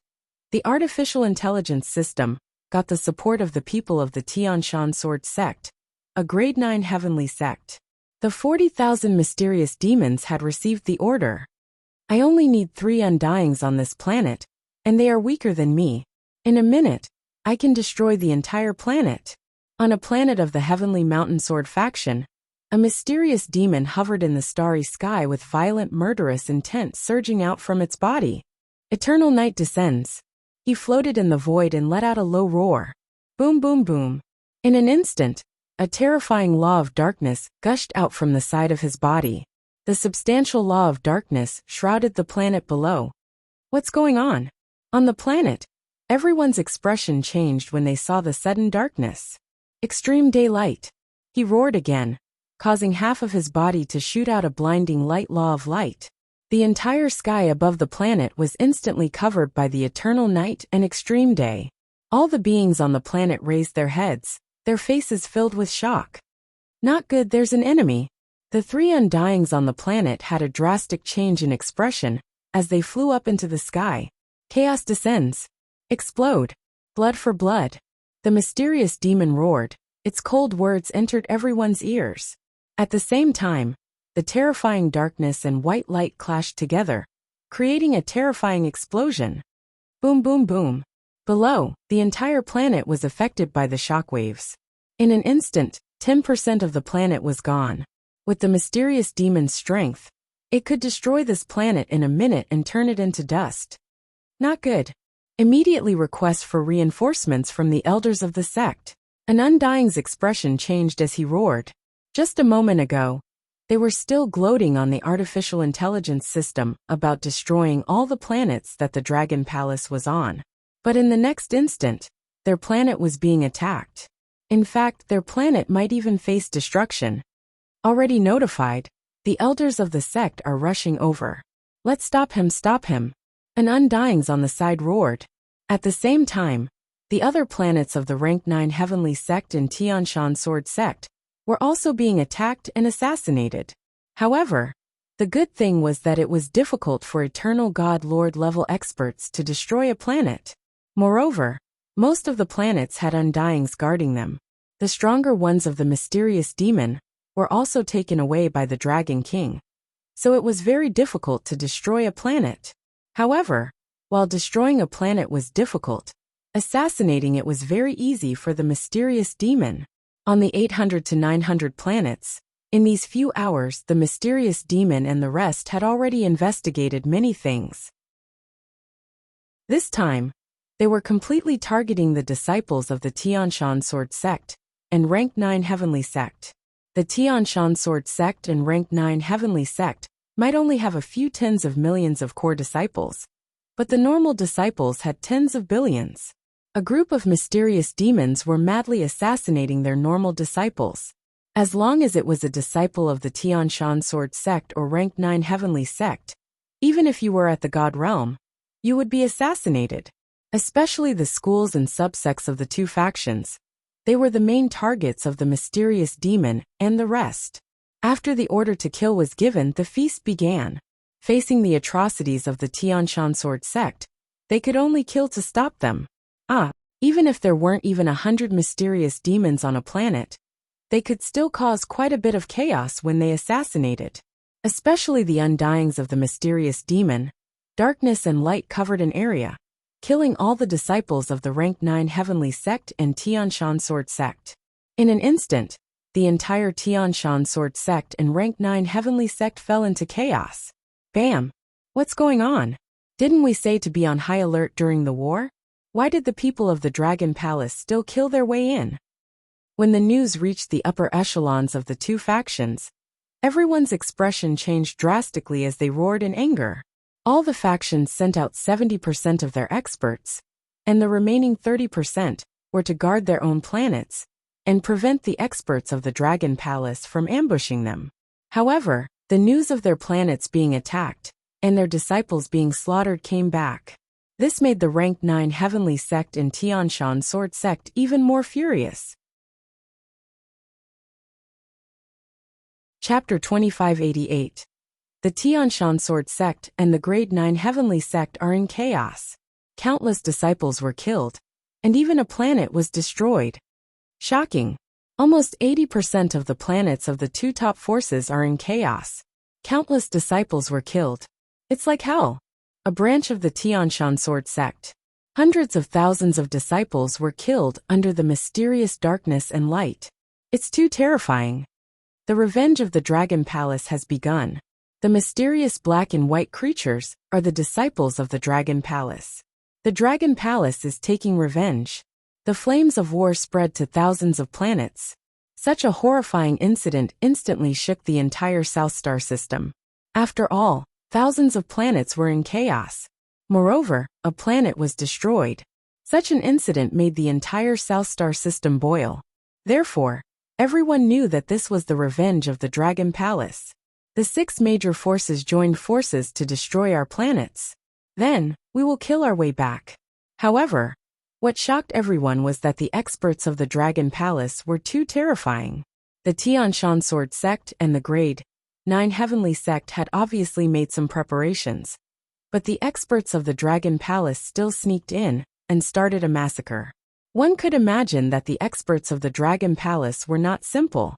the artificial intelligence system got the support of the people of the Tianshan sword sect, a Grade 9 heavenly sect. The 40,000 mysterious demons had received the order. I only need 3 undyings on this planet, and they are weaker than me. In a minute, I can destroy the entire planet. On a planet of the Heavenly Mountain Sword faction, a mysterious demon hovered in the starry sky with violent murderous intent surging out from its body. Eternal night descends. He floated in the void and let out a low roar. Boom, boom, boom. In an instant, a terrifying law of darkness gushed out from the side of his body. The substantial law of darkness shrouded the planet below. What's going on? On the planet, everyone's expression changed when they saw the sudden darkness. Extreme daylight. He roared again, causing half of his body to shoot out a blinding light law of light. The entire sky above the planet was instantly covered by the eternal night and extreme day. All the beings on the planet raised their heads, their faces filled with shock. Not good, there's an enemy. The 3 undyings on the planet had a drastic change in expression as they flew up into the sky. Chaos descends. Explode. Blood for blood. The mysterious demon roared. Its cold words entered everyone's ears. At the same time, the terrifying darkness and white light clashed together, creating a terrifying explosion. Boom, boom, boom. Below, the entire planet was affected by the shockwaves. In an instant, 10% of the planet was gone. With the mysterious demon's strength, it could destroy this planet in a minute and turn it into dust. Not good. Immediately request for reinforcements from the elders of the sect. An undying's expression changed as he roared. Just a moment ago, they were still gloating on the artificial intelligence system about destroying all the planets that the Dragon Palace was on. But in the next instant, their planet was being attacked. In fact, their planet might even face destruction. Already notified, the elders of the sect are rushing over. Let's stop him, stop him. An undyings on the side roared. At the same time, the other planets of the Rank 9 Heavenly Sect and Tianshan Sword Sect were also being attacked and assassinated. However, the good thing was that it was difficult for Eternal God Lord level experts to destroy a planet. Moreover, most of the planets had undyings guarding them. The stronger ones of the mysterious demon were also taken away by the Dragon King. So it was very difficult to destroy a planet. However, while destroying a planet was difficult, assassinating it was very easy for the mysterious demon. On the 800 to 900 planets, in these few hours the mysterious demon and the rest had already investigated many things. This time, they were completely targeting the disciples of the Tianshan Sword Sect and Rank 9 Heavenly Sect. The Tianshan Sword Sect and Rank 9 Heavenly Sect might only have a few tens of millions of core disciples, but the normal disciples had tens of billions. A group of mysterious demons were madly assassinating their normal disciples. As long as it was a disciple of the Tianshan Sword Sect or Rank 9 Heavenly Sect, even if you were at the God Realm, you would be assassinated. Especially the schools and subsects of the two factions. They were the main targets of the mysterious demon and the rest. After the order to kill was given, the feast began. Facing the atrocities of the Tianshan Sword Sect, they could only kill to stop them. Even if there weren't even 100 mysterious demons on a planet, they could still cause quite a bit of chaos when they assassinated. especially the undyings of the mysterious demon. Darkness and light covered an area, killing all the disciples of the rank 9 heavenly sect and Tianshan sword sect. In an instant, the entire Tianshan sword sect and rank 9 heavenly sect fell into chaos. Bam! What's going on? Didn't we say to be on high alert during the war? Why did the people of the Dragon Palace still kill their way in? When the news reached the upper echelons of the two factions, everyone's expression changed drastically as they roared in anger. All the factions sent out 70% of their experts, and the remaining 30% were to guard their own planets and prevent the experts of the Dragon Palace from ambushing them. However, the news of their planets being attacked and their disciples being slaughtered came back. This made the rank 9 heavenly sect and Tianshan sword sect even more furious. Chapter 2588. The Tianshan sword sect and the grade 9 heavenly sect are in chaos. Countless disciples were killed, and even a planet was destroyed. Shocking. Almost 80% of the planets of the two top forces are in chaos. Countless disciples were killed. It's like hell. A branch of the Tianshan sword sect. Hundreds of thousands of disciples were killed under the mysterious darkness and light. It's too terrifying. The revenge of the Dragon Palace has begun. The mysterious black and white creatures are the disciples of the Dragon Palace. The Dragon Palace is taking revenge. The flames of war spread to thousands of planets. Such a horrifying incident instantly shook the entire South Star system. After all, thousands of planets were in chaos. Moreover, a planet was destroyed. Such an incident made the entire South Star system boil. Therefore, everyone knew that this was the revenge of the Dragon Palace. The 6 major forces joined forces to destroy our planets. Then, we will kill our way back. However, what shocked everyone was that the experts of the Dragon Palace were too terrifying. The Tianshan sword sect and the grade 9 heavenly sect had obviously made some preparations. But the experts of the Dragon Palace still sneaked in and started a massacre. One could imagine that the experts of the Dragon Palace were not simple.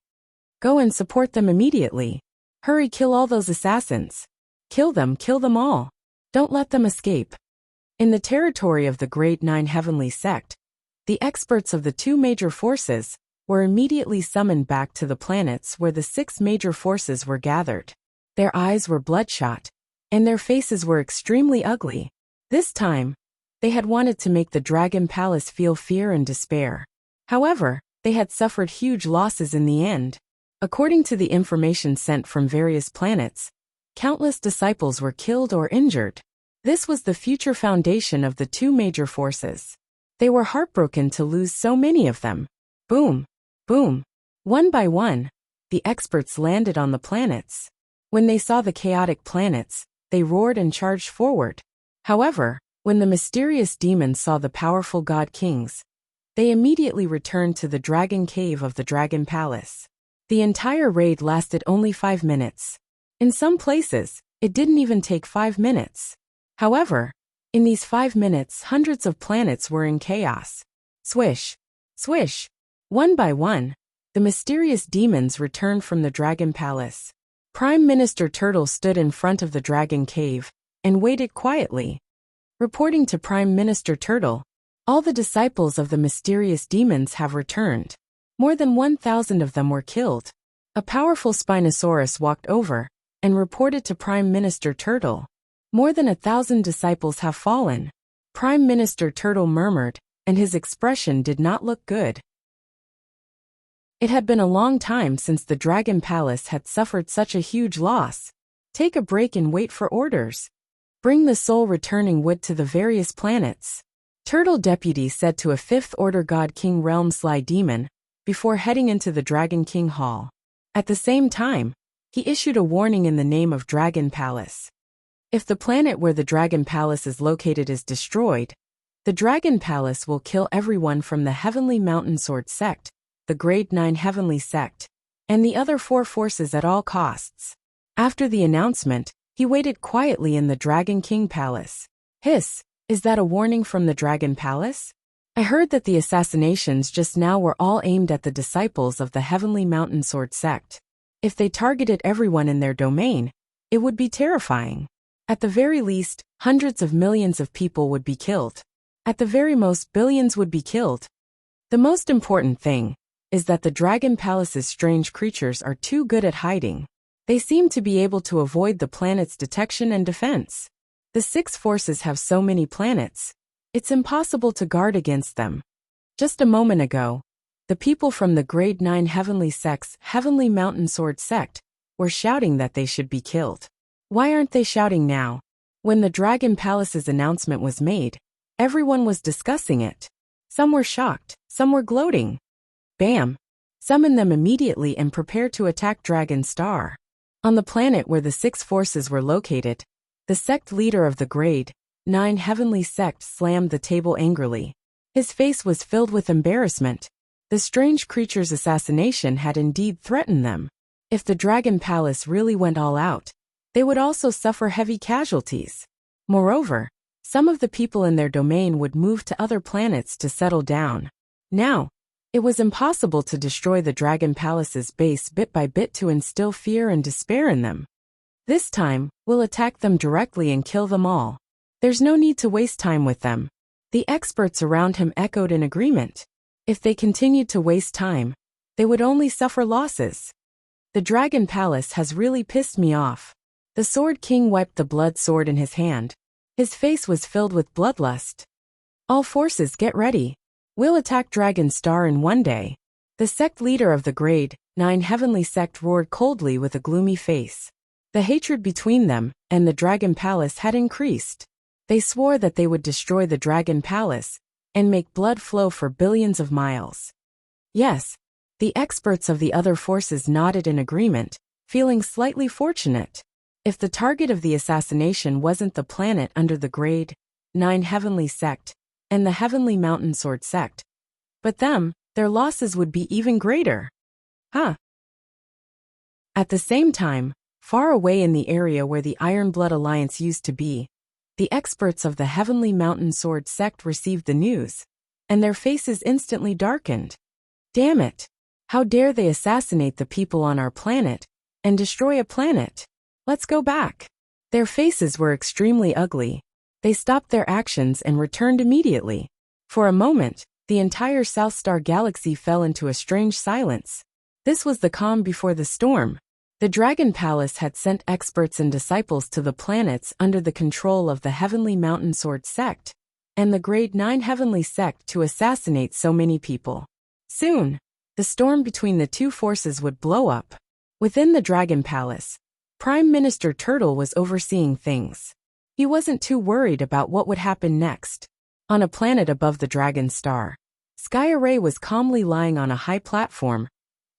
Go and support them immediately. Hurry, kill all those assassins. Kill them all. Don't let them escape. In the territory of the grade 9 heavenly sect, the experts of the 2 major forces were immediately summoned back to the planets where the 6 major forces were gathered. Their eyes were bloodshot, and their faces were extremely ugly. This time, they had wanted to make the Dragon Palace feel fear and despair. However, they had suffered huge losses in the end. According to the information sent from various planets, countless disciples were killed or injured. This was the future foundation of the 2 major forces. They were heartbroken to lose so many of them. Boom, boom. One by one, the experts landed on the planets. When they saw the chaotic planets, they roared and charged forward. However, when the mysterious demons saw the powerful god kings, they immediately returned to the dragon cave of the Dragon Palace. The entire raid lasted only 5 minutes. In some places, it didn't even take 5 minutes. However, in these 5 minutes, hundreds of planets were in chaos. Swish, swish. One by one, the mysterious demons returned from the Dragon Palace. Prime Minister Turtle stood in front of the Dragon Cave and waited quietly. Reporting to Prime Minister Turtle, all the disciples of the mysterious demons have returned. More than 1,000 of them were killed. A powerful Spinosaurus walked over and reported to Prime Minister Turtle. More than 1,000 disciples have fallen. Prime Minister Turtle murmured, and his expression did not look good. It had been a long time since the Dragon Palace had suffered such a huge loss. Take a break and wait for orders. Bring the soul returning wood to the various planets. Turtle Deputy said to a 5th Order God King Realm Sly Demon, before heading into the Dragon King Hall. At the same time, he issued a warning in the name of Dragon Palace. If the planet where the Dragon Palace is located is destroyed, the Dragon Palace will kill everyone from the Heavenly Mountain Sword Sect, the Grade 9 Heavenly Sect, and the other 4 forces at all costs. After the announcement, he waited quietly in the Dragon King Palace. Hiss, is that a warning from the Dragon Palace? I heard that the assassinations just now were all aimed at the disciples of the Heavenly Mountain Sword Sect. If they targeted everyone in their domain, it would be terrifying. At the very least, hundreds of millions of people would be killed. At the very most, billions would be killed. The most important thing is that the Dragon Palace's strange creatures are too good at hiding. They seem to be able to avoid the planet's detection and defense. The 6 forces have so many planets, it's impossible to guard against them. Just a moment ago, the people from the Grade 9 Heavenly Sect's Heavenly Mountain Sword Sect were shouting that they should be killed. Why aren't they shouting now? When the Dragon Palace's announcement was made, everyone was discussing it. Some were shocked, some were gloating. Bam! Summon them immediately and prepare to attack Dragon Star. On the planet where the 6 forces were located, the sect leader of the Grade 9 Heavenly Sect slammed the table angrily. His face was filled with embarrassment. The strange creature's assassination had indeed threatened them. If the Dragon Palace really went all out, they would also suffer heavy casualties. Moreover, some of the people in their domain would move to other planets to settle down. Now, it was impossible to destroy the Dragon Palace's base bit by bit to instill fear and despair in them. This time, we'll attack them directly and kill them all. There's no need to waste time with them. The experts around him echoed in agreement. If they continued to waste time, they would only suffer losses. The Dragon Palace has really pissed me off. The Sword King wiped the blood sword in his hand. His face was filled with bloodlust. All forces get ready. We'll attack Dragon Star in one day. The sect leader of the Grade 9 Heavenly Sect roared coldly with a gloomy face. The hatred between them and the Dragon Palace had increased. They swore that they would destroy the Dragon Palace and make blood flow for billions of miles. Yes, the experts of the other forces nodded in agreement, feeling slightly fortunate. If the target of the assassination wasn't the planet under the Grade 9 Heavenly Sect and the Heavenly Mountain Sword Sect, but their losses would be even greater. At the same time, far away in the area where the Ironblood Alliance used to be, the experts of the Heavenly Mountain Sword Sect received the news, and their faces instantly darkened. Damn it! How dare they assassinate the people on our planet and destroy a planet? Let's go back. Their faces were extremely ugly. They stopped their actions and returned immediately. For a moment, the entire South Star Galaxy fell into a strange silence. This was the calm before the storm. The Dragon Palace had sent experts and disciples to the planets under the control of the Heavenly Mountain Sword Sect and the Grade 9 Heavenly Sect to assassinate so many people. Soon, the storm between the two forces would blow up. Within the Dragon Palace, Prime Minister Turtle was overseeing things. He wasn't too worried about what would happen next. On a planet above the Dragon Star, Sky Array was calmly lying on a high platform,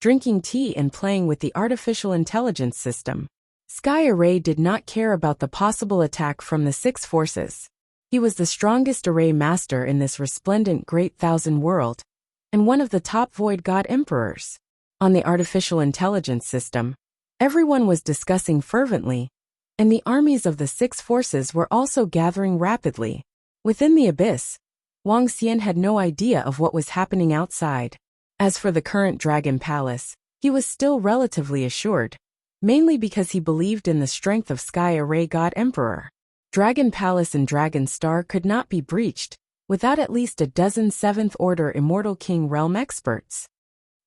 drinking tea and playing with the artificial intelligence system. Sky Array did not care about the possible attack from the 6 forces. He was the strongest array master in this resplendent Great Thousand world, and one of the top Void God Emperors. On the artificial intelligence system, everyone was discussing fervently, and the armies of the 6 forces were also gathering rapidly. Within the abyss, Wang Xian had no idea of what was happening outside. As for the current Dragon Palace, he was still relatively assured, mainly because he believed in the strength of Sky Array God Emperor. Dragon Palace and Dragon Star could not be breached without at least a dozen 7th Order Immortal King Realm experts.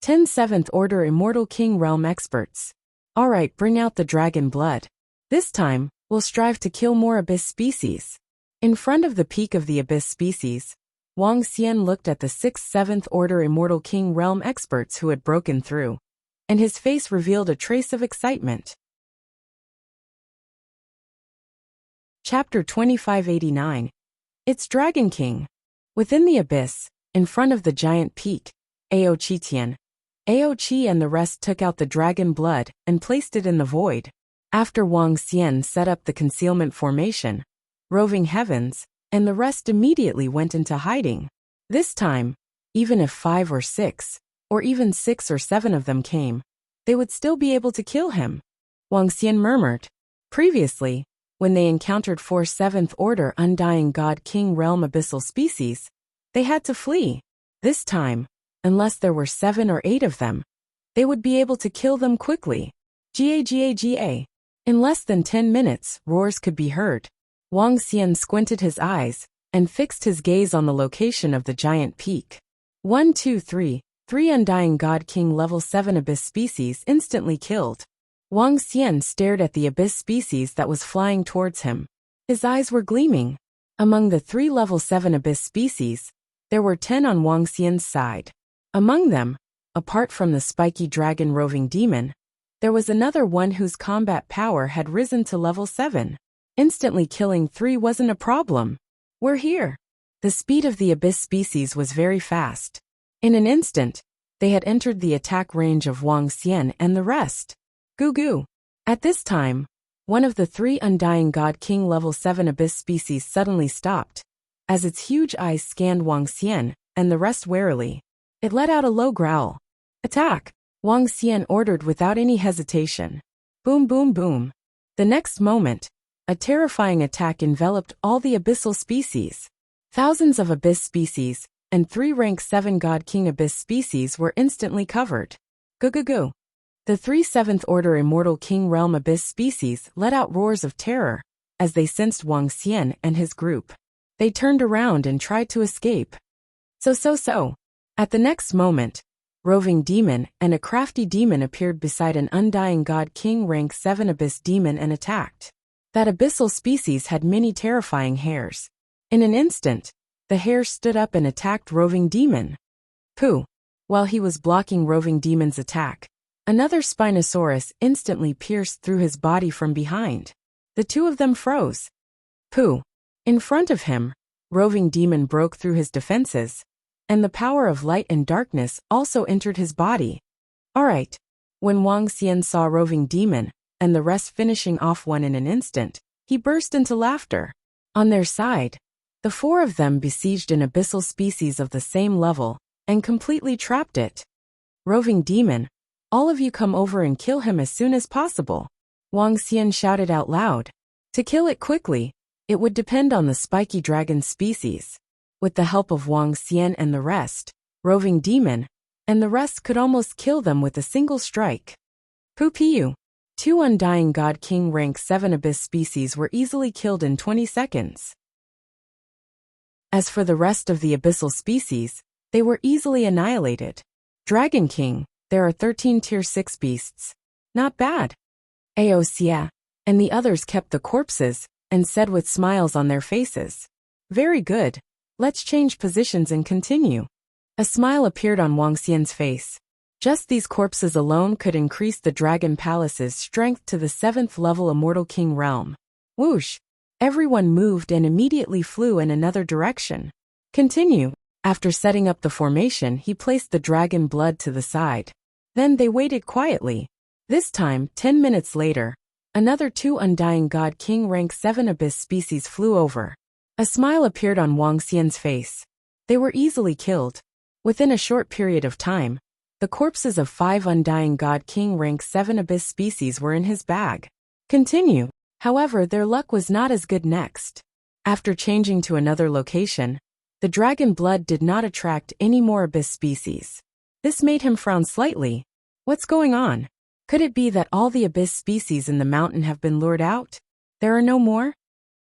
10 7th Order Immortal King Realm experts. Alright, bring out the dragon blood. This time, we'll strive to kill more Abyss species. In front of the peak of the Abyss species, Wang Xian looked at the 6th 7th Order Immortal King Realm experts who had broken through, and his face revealed a trace of excitement. Chapter 2589. It's Dragon King. Within the abyss, in front of the giant peak, Aoqi and the rest took out the dragon blood and placed it in the void. After Wang Xian set up the concealment formation, Roving Heavens, and the rest immediately went into hiding. This time, even if 5 or 6, or even 6 or 7 of them came, they would still be able to kill him. Wang Xian murmured. Previously, when they encountered 4 7th Order Undying God King Realm Abyssal species, they had to flee. This time, unless there were 7 or 8 of them, they would be able to kill them quickly. Ga. In less than 10 minutes, roars could be heard. Wang Xian squinted his eyes and fixed his gaze on the location of the giant peak. 1, 2, 3. 3 Undying God King level 7 Abyss species instantly killed. Wang Xian stared at the abyss species that was flying towards him. His eyes were gleaming. Among the 3 level 7 abyss species, there were 10 on Wang Xian's side. Among them, apart from the spiky dragon roving demon, there was another one whose combat power had risen to level 7. Instantly killing 3 wasn't a problem. We're here. The speed of the abyss species was very fast. In an instant, they had entered the attack range of Wang Xian and the rest. Goo. At this time, one of the 3 Undying God King level 7 abyss species suddenly stopped, as its huge eyes scanned Wang Xian and the rest warily. It let out a low growl. Attack! Wang Xian ordered without any hesitation. Boom boom boom. The next moment, a terrifying attack enveloped all the abyssal species. Thousands of abyss species and 3 rank 7 God King abyss species were instantly covered. Goo. The 3 7th Order Immortal King Realm abyss species let out roars of terror as they sensed Wang Xian and his group. They turned around and tried to escape. So. At the next moment, roving demon and a crafty demon appeared beside an Undying God King rank 7 abyss demon and attacked. That abyssal species had many terrifying hairs. In an instant, the hare stood up and attacked roving demon. Pooh! While he was blocking roving demon's attack, another Spinosaurus instantly pierced through his body from behind. The 2 of them froze. Pooh! In front of him, roving demon broke through his defenses, and the power of light and darkness also entered his body. Alright. When Wang Xian saw roving demon and the rest finishing off one in an instant, he burst into laughter. On their side, the 4 of them besieged an abyssal species of the same level and completely trapped it. Roving demon, all of you come over and kill him as soon as possible. Wang Xian shouted out loud. To kill it quickly, it would depend on the spiky dragon species. With the help of Wang Xian and the rest, roving demon, and the rest could almost kill them with a single strike. Poo-pee-you. 2 Undying God King rank 7 abyss species were easily killed in 20 seconds. As for the rest of the abyssal species, they were easily annihilated. Dragon King, there are 13 tier 6 beasts. Not bad. Wuxia and the others kept the corpses and said with smiles on their faces. Very good. Let's change positions and continue. A smile appeared on Wang Xian's face. Just these corpses alone could increase the Dragon Palace's strength to the 7th level Immortal King realm. Whoosh! Everyone moved and immediately flew in another direction. Continue. After setting up the formation, he placed the dragon blood to the side. Then they waited quietly. This time, 10 minutes later, another 2 Undying God King rank 7 abyss species flew over. A smile appeared on Wang Xian's face. They were easily killed. Within a short period of time, the corpses of 5 Undying God King rank 7 abyss species were in his bag. Continue. However, their luck was not as good next. After changing to another location, the dragon blood did not attract any more abyss species. This made him frown slightly. What's going on? Could it be that all the abyss species in the mountain have been lured out? There are no more?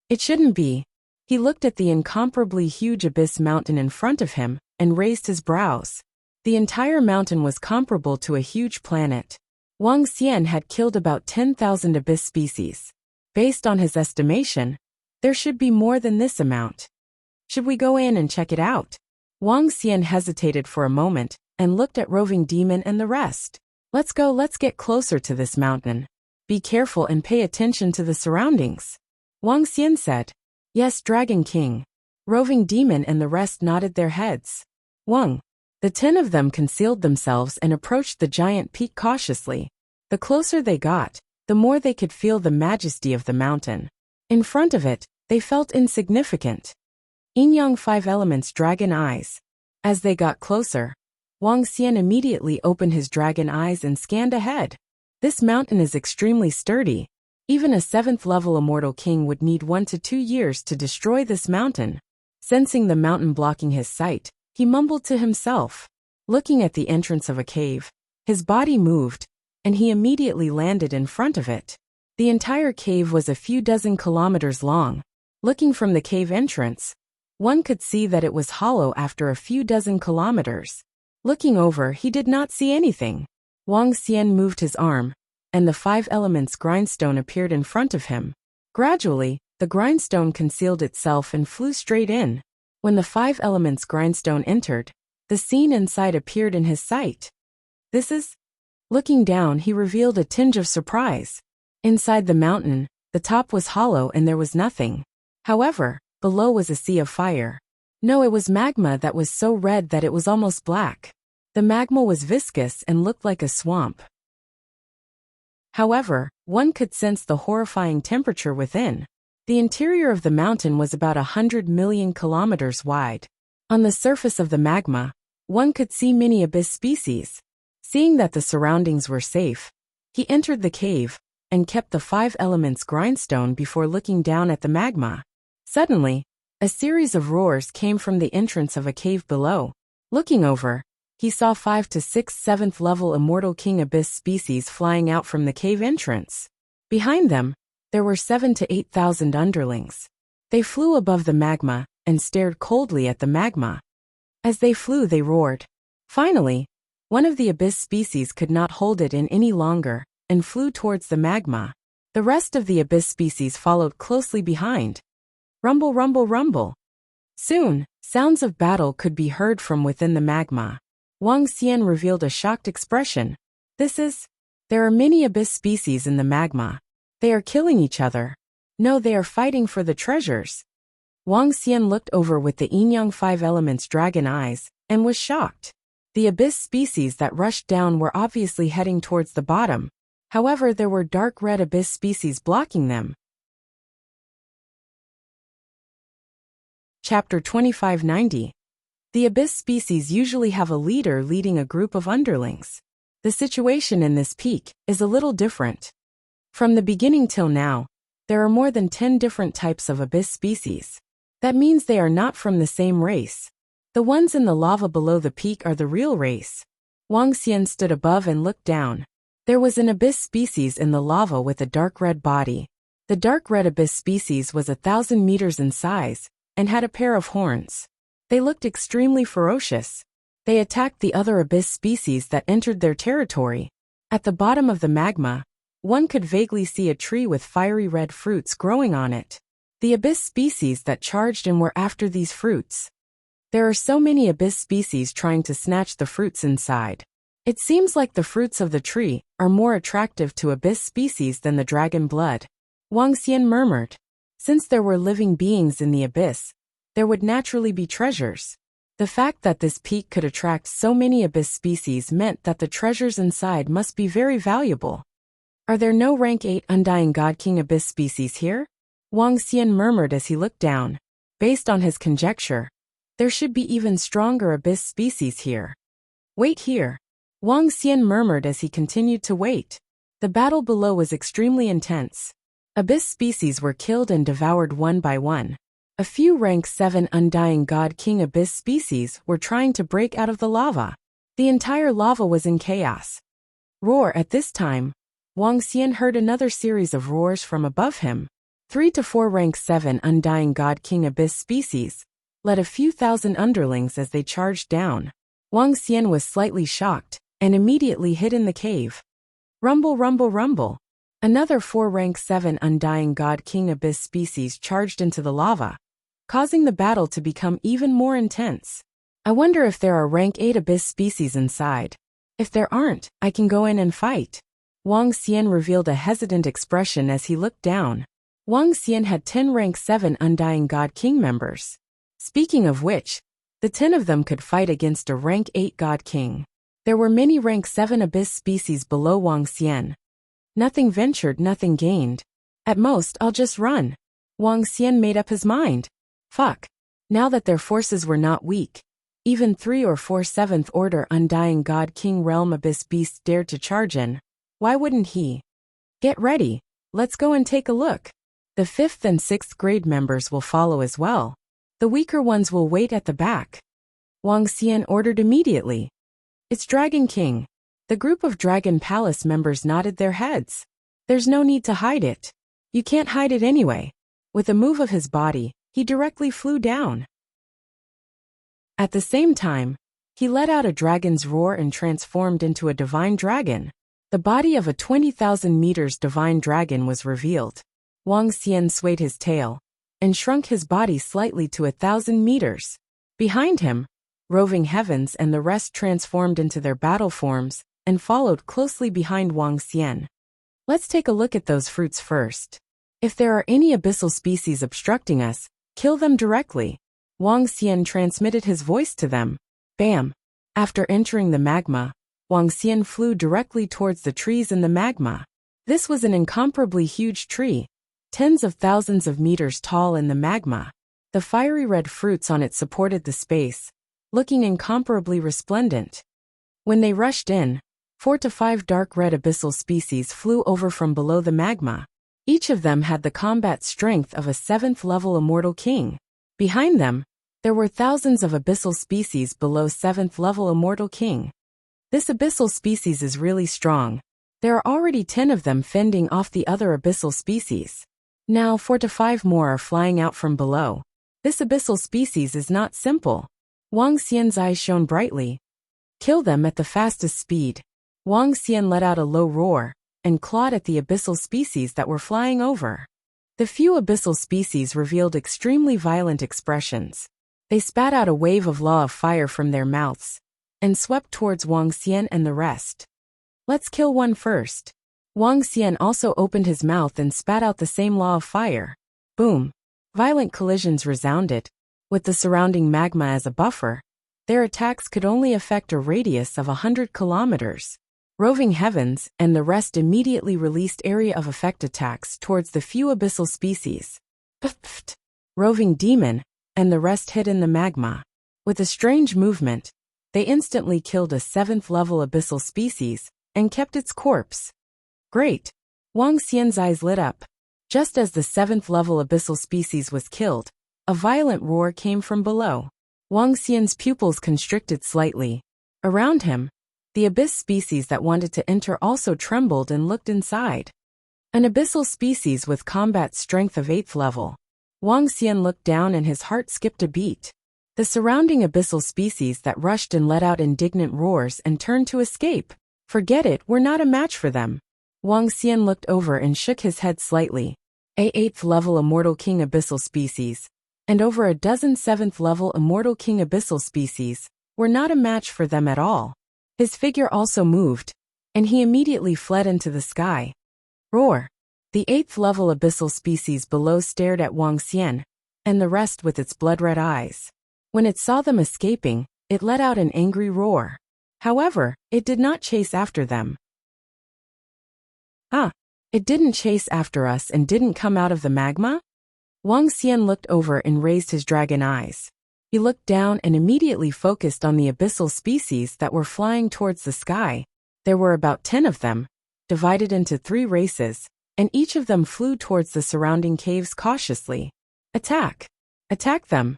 It shouldn't be. He looked at the incomparably huge abyss mountain in front of him and raised his brows. The entire mountain was comparable to a huge planet. Wang Xian had killed about 10,000 abyss species. Based on his estimation, there should be more than this amount. Should we go in and check it out? Wang Xian hesitated for a moment and looked at roving demon and the rest. Let's get closer to this mountain. Be careful and pay attention to the surroundings. Wang Xian said. Yes, Dragon King. Roving demon and the rest nodded their heads. Wang. The 10 of them concealed themselves and approached the giant peak cautiously. The closer they got, the more they could feel the majesty of the mountain. In front of it, they felt insignificant. Yin-Yang 5 elements dragon eyes. As they got closer, Wang Xian immediately opened his dragon eyes and scanned ahead. This mountain is extremely sturdy. Even a 7th level Immortal King would need 1 to 2 years to destroy this mountain. Sensing the mountain blocking his sight, he mumbled to himself. Looking at the entrance of a cave, his body moved, and he immediately landed in front of it. The entire cave was a few dozen kilometers long. Looking from the cave entrance, one could see that it was hollow after a few dozen kilometers. Looking over, he did not see anything. Wang Xian moved his arm, and the 5 elements grindstone appeared in front of him. Gradually, the grindstone concealed itself and flew straight in. When the 5 elements grindstone entered, the scene inside appeared in his sight. This is... Looking down, he revealed a tinge of surprise. Inside the mountain, the top was hollow and there was nothing. However, below was a sea of fire. No, it was magma that was so red that it was almost black. The magma was viscous and looked like a swamp. However, one could sense the horrifying temperature within. The interior of the mountain was about 100 million kilometers wide. On the surface of the magma, one could see many abyss species. Seeing that the surroundings were safe, he entered the cave and kept the 5 elements grindstone before looking down at the magma. Suddenly, a series of roars came from the entrance of a cave below. Looking over, he saw 5 to 6 7th level immortal king abyss species flying out from the cave entrance. Behind them, there were 7 to 8,000 underlings. They flew above the magma and stared coldly at the magma. As they flew, they roared. Finally, one of the abyss species could not hold it in any longer and flew towards the magma. The rest of the abyss species followed closely behind. Rumble, rumble, rumble. Soon, sounds of battle could be heard from within the magma. Wang Xian revealed a shocked expression. There are many abyss species in the magma. They are killing each other. No, they are fighting for the treasures. Wang Xian looked over with the yin-yang 5 elements dragon eyes and was shocked. The abyss species that rushed down were obviously heading towards the bottom. However, there were dark red abyss species blocking them. Chapter 2590. The abyss species usually have a leader leading a group of underlings. The situation in this peak is a little different. From the beginning till now, there are more than 10 different types of abyss species. That means they are not from the same race. The ones in the lava below the peak are the real race. Wang Xian stood above and looked down. There was an abyss species in the lava with a dark red body. The dark red abyss species was 1,000 meters in size and had a pair of horns. They looked extremely ferocious. They attacked the other abyss species that entered their territory. At the bottom of the magma, one could vaguely see a tree with fiery red fruits growing on it. The abyss species that charged in were after these fruits. There are so many abyss species trying to snatch the fruits inside. It seems like the fruits of the tree are more attractive to abyss species than the dragon blood. Wang Xian murmured. Since there were living beings in the abyss, there would naturally be treasures. The fact that this peak could attract so many abyss species meant that the treasures inside must be very valuable. Are there no rank 8 Undying God King abyss species here? Wang Xian murmured as he looked down. Based on his conjecture, there should be even stronger abyss species here. Wait here. Wang Xian murmured as he continued to wait. The battle below was extremely intense. Abyss species were killed and devoured one by one. A few rank 7 Undying God King abyss species were trying to break out of the lava. The entire lava was in chaos. Roar. At this time, Wang Xian heard another series of roars from above him. 3 to 4 rank 7 Undying God King abyss species led a few thousand underlings as they charged down. Wang Xian was slightly shocked and immediately hid in the cave. Rumble, rumble, rumble. Another 4 rank 7 Undying God King abyss species charged into the lava, causing the battle to become even more intense. I wonder if there are rank 8 abyss species inside. If there aren't, I can go in and fight. Wang Xian revealed a hesitant expression as he looked down. Wang Xian had 10 rank 7 Undying God King members. Speaking of which, the 10 of them could fight against a rank 8 God King. There were many rank 7 abyss species below Wang Xian. Nothing ventured, nothing gained. At most, I'll just run. Wang Xian made up his mind. Fuck. Now that their forces were not weak, even 3 or 4 7th order Undying God King realm abyss beasts dared to charge in. Why wouldn't he? Get ready. Let's go and take a look. The 5th and 6th grade members will follow as well. The weaker ones will wait at the back. Wang Xian ordered immediately. It's Dragon King. The group of Dragon Palace members nodded their heads. There's no need to hide it. You can't hide it anyway. With a move of his body, he directly flew down. At the same time, he let out a dragon's roar and transformed into a divine dragon. The body of a 20,000 meters divine dragon was revealed. Wang Xian swayed his tail and shrunk his body slightly to 1,000 meters. Behind him, roving heavens and the rest transformed into their battle forms and followed closely behind Wang Xian. Let's take a look at those fruits first. If there are any abyssal species obstructing us, kill them directly. Wang Xian transmitted his voice to them. Bam! After entering the magma, Wang Xian flew directly towards the trees in the magma. This was an incomparably huge tree, tens of thousands of meters tall in the magma. The fiery red fruits on it supported the space, looking incomparably resplendent. When they rushed in, 4 to 5 dark red abyssal species flew over from below the magma. Each of them had the combat strength of a 7th level immortal king. Behind them, there were thousands of abyssal species below 7th level immortal king. This abyssal species is really strong. There are already 10 of them fending off the other abyssal species. Now 4 to 5 more are flying out from below. This abyssal species is not simple. Wang Xian's eyes shone brightly. Kill them at the fastest speed. Wang Xian let out a low roar and clawed at the abyssal species that were flying over. The few abyssal species revealed extremely violent expressions. They spat out a wave of law of fire from their mouths and swept towards Wang Xian and the rest. Let's kill one first. Wang Xian also opened his mouth and spat out the same law of fire. Boom! Violent collisions resounded. With the surrounding magma as a buffer, their attacks could only affect a radius of 100 kilometers. Roving heavens and the rest immediately released area of effect attacks towards the few abyssal species. Pft! Roving demon and the rest hid in the magma. With a strange movement, they instantly killed a 7th level abyssal species and kept its corpse. Great! Wang Xian's eyes lit up. Just as the 7th level abyssal species was killed, a violent roar came from below. Wang Xian's pupils constricted slightly. Around him, the abyss species that wanted to enter also trembled and looked inside. An abyssal species with combat strength of 8th level. Wang Xian looked down and his heart skipped a beat. The surrounding abyssal species that rushed and let out indignant roars and turned to escape. Forget it, we're not a match for them. Wang Xian looked over and shook his head slightly. A 8th level immortal king abyssal species, and over a dozen 7th level immortal king abyssal species, were not a match for them at all. His figure also moved, and he immediately fled into the sky. Roar! The 8th level abyssal species below stared at Wang Xian, and the rest with its blood-red eyes. When it saw them escaping, it let out an angry roar. However, it did not chase after them. It didn't chase after us and didn't come out of the magma? Wang Xian looked over and raised his dragon eyes. He looked down and immediately focused on the abyssal species that were flying towards the sky. There were about 10 of them, divided into 3 races, and each of them flew towards the surrounding caves cautiously. Attack! Attack them!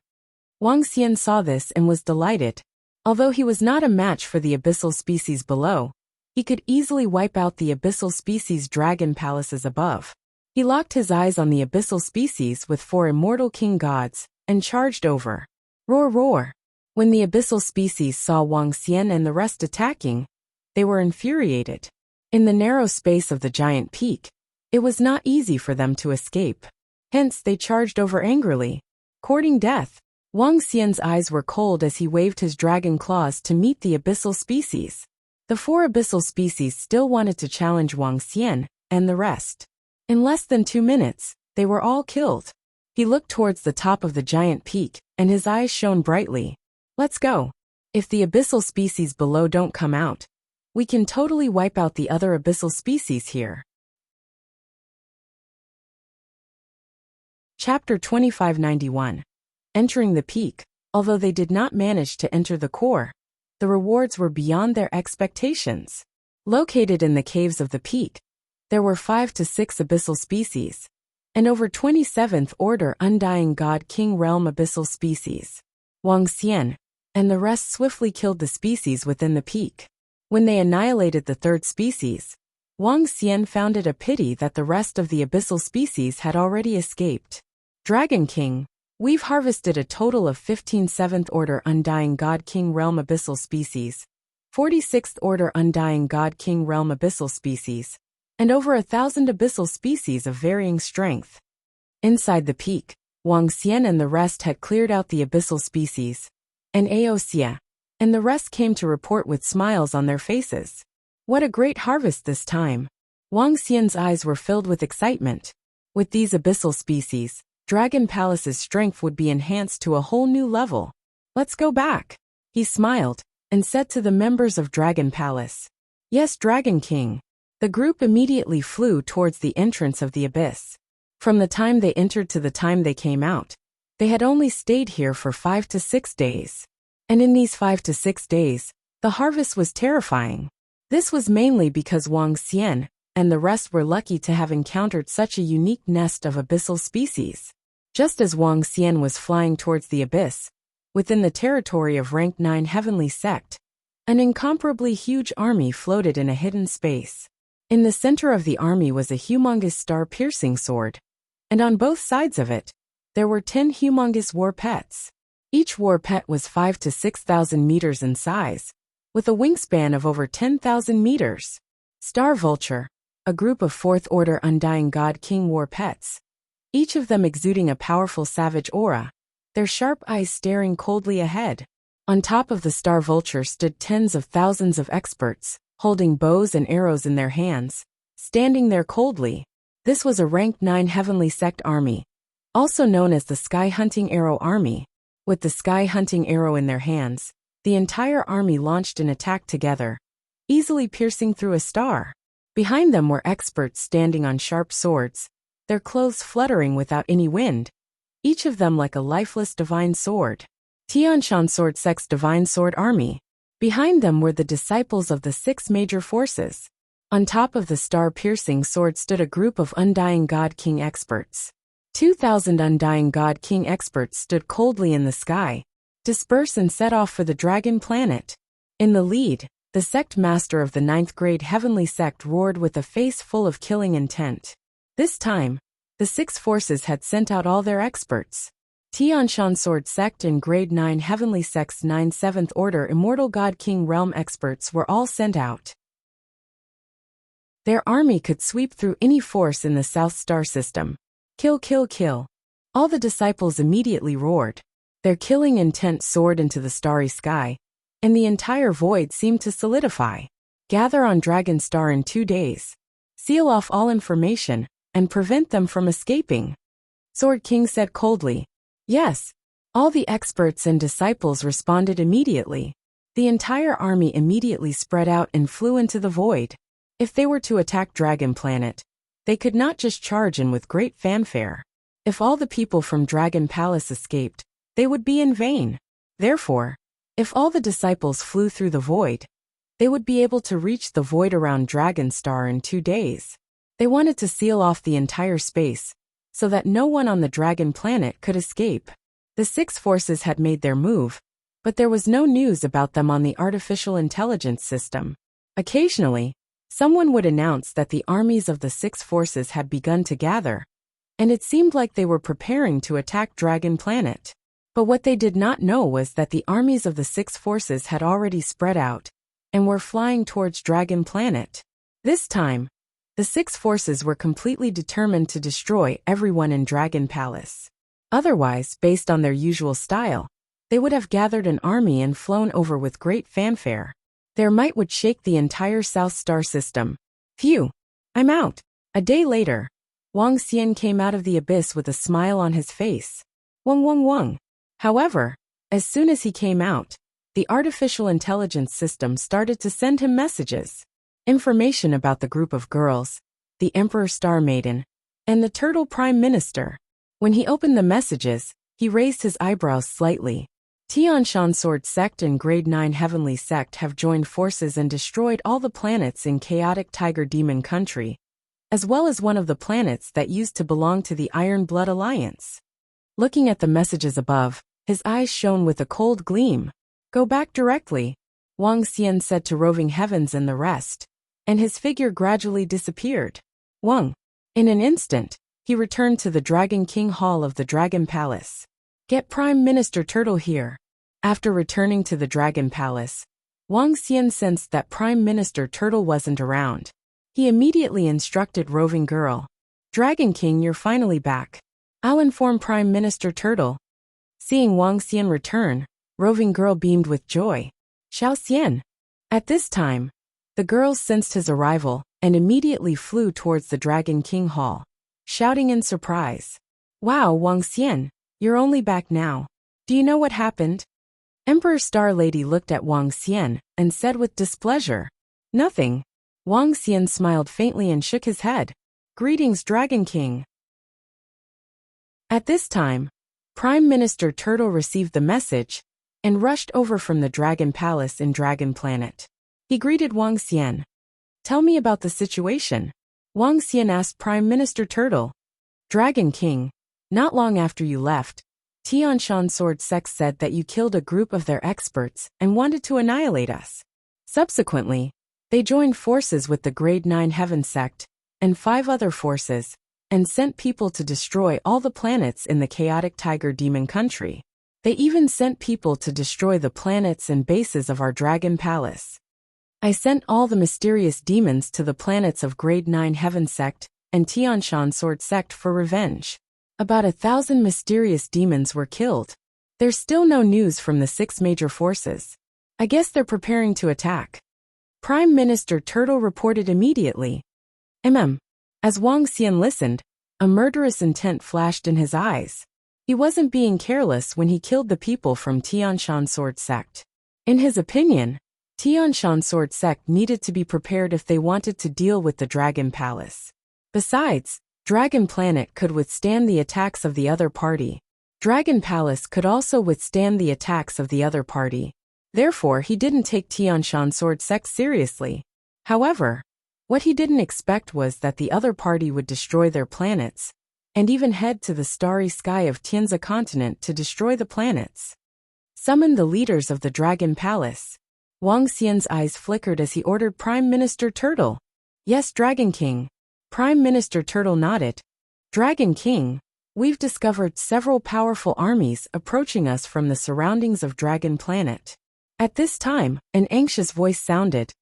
Wang Xian saw this and was delighted. Although he was not a match for the abyssal species below, he could easily wipe out the abyssal species dragon palaces above. He locked his eyes on the abyssal species with 4 immortal king gods and charged over. Roar, roar! When the abyssal species saw Wang Xian and the rest attacking, they were infuriated. In the narrow space of the giant peak, it was not easy for them to escape. Hence they charged over angrily, courting death. Wang Xian's eyes were cold as he waved his dragon claws to meet the abyssal species. The 4 abyssal species still wanted to challenge Wang Xian and the rest. In less than 2 minutes, they were all killed. He looked towards the top of the giant peak, and his eyes shone brightly. Let's go. If the abyssal species below don't come out, we can totally wipe out the other abyssal species here. Chapter 2591. Entering the peak. Although they did not manage to enter the core, the rewards were beyond their expectations. Located in the caves of the peak, there were 5 to 6 abyssal species, and over 27th Order Undying God King Realm abyssal species. Wang Xian and the rest swiftly killed the species within the peak. When they annihilated the third species, Wang Xian found it a pity that the rest of the abyssal species had already escaped. Dragon King, we've harvested a total of 15 7th Order Undying God King Realm Abyssal Species, 46th Order Undying God King Realm Abyssal Species, and over 1,000 abyssal species of varying strength. Inside the peak, Wang Xian and the rest had cleared out the abyssal species, and Aosia and the rest came to report with smiles on their faces. What a great harvest this time! Wang Xian's eyes were filled with excitement. With these abyssal species, Dragon Palace's strength would be enhanced to a whole new level. Let's go back. He smiled and said to the members of Dragon Palace. Yes, Dragon King. The group immediately flew towards the entrance of the abyss. From the time they entered to the time they came out, they had only stayed here for 5 to 6 days. And in these 5 to 6 days, the harvest was terrifying. This was mainly because Wang Xian and the rest were lucky to have encountered such a unique nest of abyssal species. Just as Wang Xian was flying towards the abyss, within the territory of Rank 9 Heavenly Sect, an incomparably huge army floated in a hidden space. In the center of the army was a humongous star-piercing sword, and on both sides of it, there were 10 humongous war pets. Each war pet was 5 to 6,000 meters in size, with a wingspan of over 10,000 meters. Star Vulture, a group of 4th Order Undying God King war pets, each of them exuding a powerful savage aura, their sharp eyes staring coldly ahead. On top of the Star Vulture stood tens of thousands of experts, holding bows and arrows in their hands, standing there coldly. This was a Rank 9 Heavenly Sect army, also known as the Sky Hunting Arrow Army. With the Sky Hunting Arrow in their hands, the entire army launched an attack together, easily piercing through a star. Behind them were experts standing on sharp swords, their clothes fluttering without any wind, each of them like a lifeless divine sword. Tianshan Sword Sect's Divine Sword Army. Behind them were the disciples of the 6 major forces. On top of the star-piercing sword stood a group of Undying God King experts. 2,000 Undying God King experts stood coldly in the sky, disperse and set off for the Dragon Planet. In the lead, the sect master of the 9th grade Heavenly Sect roared with a face full of killing intent. This time, the 6 forces had sent out all their experts. Tianshan Sword Sect and Grade 9 Heavenly Sect's 9 7th Order Immortal God King Realm experts were all sent out. Their army could sweep through any force in the South Star System. Kill, kill, kill. All the disciples immediately roared. Their killing intent soared into the starry sky, and the entire void seemed to solidify. Gather on Dragon Star in 2 days. Seal off all information, and prevent them from escaping. Sword King said coldly. Yes. All the experts and disciples responded immediately. The entire army immediately spread out and flew into the void. If they were to attack Dragon Planet, they could not just charge in with great fanfare. If all the people from Dragon Palace escaped, they would be in vain. Therefore, if all the disciples flew through the void, they would be able to reach the void around Dragon Star in 2 days. They wanted to seal off the entire space, so that no one on the Dragon Planet could escape. The 6 forces had made their move, but there was no news about them on the artificial intelligence system. Occasionally, someone would announce that the armies of the 6 forces had begun to gather, and it seemed like they were preparing to attack Dragon Planet. But what they did not know was that the armies of the 6 forces had already spread out, and were flying towards Dragon Planet. This time, the 6 forces were completely determined to destroy everyone in Dragon Palace. Otherwise, based on their usual style, they would have gathered an army and flown over with great fanfare. Their might would shake the entire South Star System. Phew! I'm out. A day later, Wang Xian came out of the abyss with a smile on his face. Wang Wang Wang. However, as soon as he came out, the artificial intelligence system started to send him messages. Information about the group of girls, the Emperor Star Maiden, and the Turtle Prime Minister. When he opened the messages, he raised his eyebrows slightly. Tianshan Sword Sect and Grade 9 Heavenly Sect have joined forces and destroyed all the planets in Chaotic Tiger Demon Country, as well as one of the planets that used to belong to the Iron Blood Alliance. Looking at the messages above, his eyes shone with a cold gleam. Go back directly. Wang Xian said to Roving Heavens and the rest, and his figure gradually disappeared. Wang. In an instant, he returned to the Dragon King Hall of the Dragon Palace. Get Prime Minister Turtle here. After returning to the Dragon Palace, Wang Xian sensed that Prime Minister Turtle wasn't around. He immediately instructed Roving Girl. Dragon King, you're finally back. I'll inform Prime Minister Turtle. Seeing Wang Xian return, Roving Girl beamed with joy. Xiao Xian. At this time, the girls sensed his arrival and immediately flew towards the Dragon King Hall, shouting in surprise. Wow, Wang Xian, you're only back now. Do you know what happened? Emperor Star Lady looked at Wang Xian and said with displeasure. Nothing. Wang Xian smiled faintly and shook his head. Greetings, Dragon King. At this time, Prime Minister Turtle received the message and rushed over from the Dragon Palace in Dragon Planet. He greeted Wang Xian. Tell me about the situation. Wang Xian asked Prime Minister Turtle. Dragon King, not long after you left, Tianshan Sword Sect said that you killed a group of their experts and wanted to annihilate us. Subsequently, they joined forces with the Grade 9 Heaven Sect and 5 other forces and sent people to destroy all the planets in the chaotic Tiger Demon country. They even sent people to destroy the planets and bases of our Dragon Palace. I sent all the mysterious demons to the planets of Grade 9 Heaven Sect and Tianshan Sword Sect for revenge. About 1,000 mysterious demons were killed. There's still no news from the 6 major forces. I guess they're preparing to attack. Prime Minister Turtle reported immediately. As Wang Xian listened, a murderous intent flashed in his eyes. He wasn't being careless when he killed the people from Tianshan Sword Sect. In his opinion, Tianshan Sword Sect needed to be prepared if they wanted to deal with the Dragon Palace. Besides, Dragon Planet could withstand the attacks of the other party. Dragon Palace could also withstand the attacks of the other party. Therefore, he didn't take Tianshan Sword Sect seriously. However, what he didn't expect was that the other party would destroy their planets, and even head to the starry sky of Tianza continent to destroy the planets. Summon the leaders of the Dragon Palace. Wang Xian's eyes flickered as he ordered Prime Minister Turtle. Yes, Dragon King. Prime Minister Turtle nodded. Dragon King, we've discovered several powerful armies approaching us from the surroundings of Dragon Planet. At this time, an anxious voice sounded.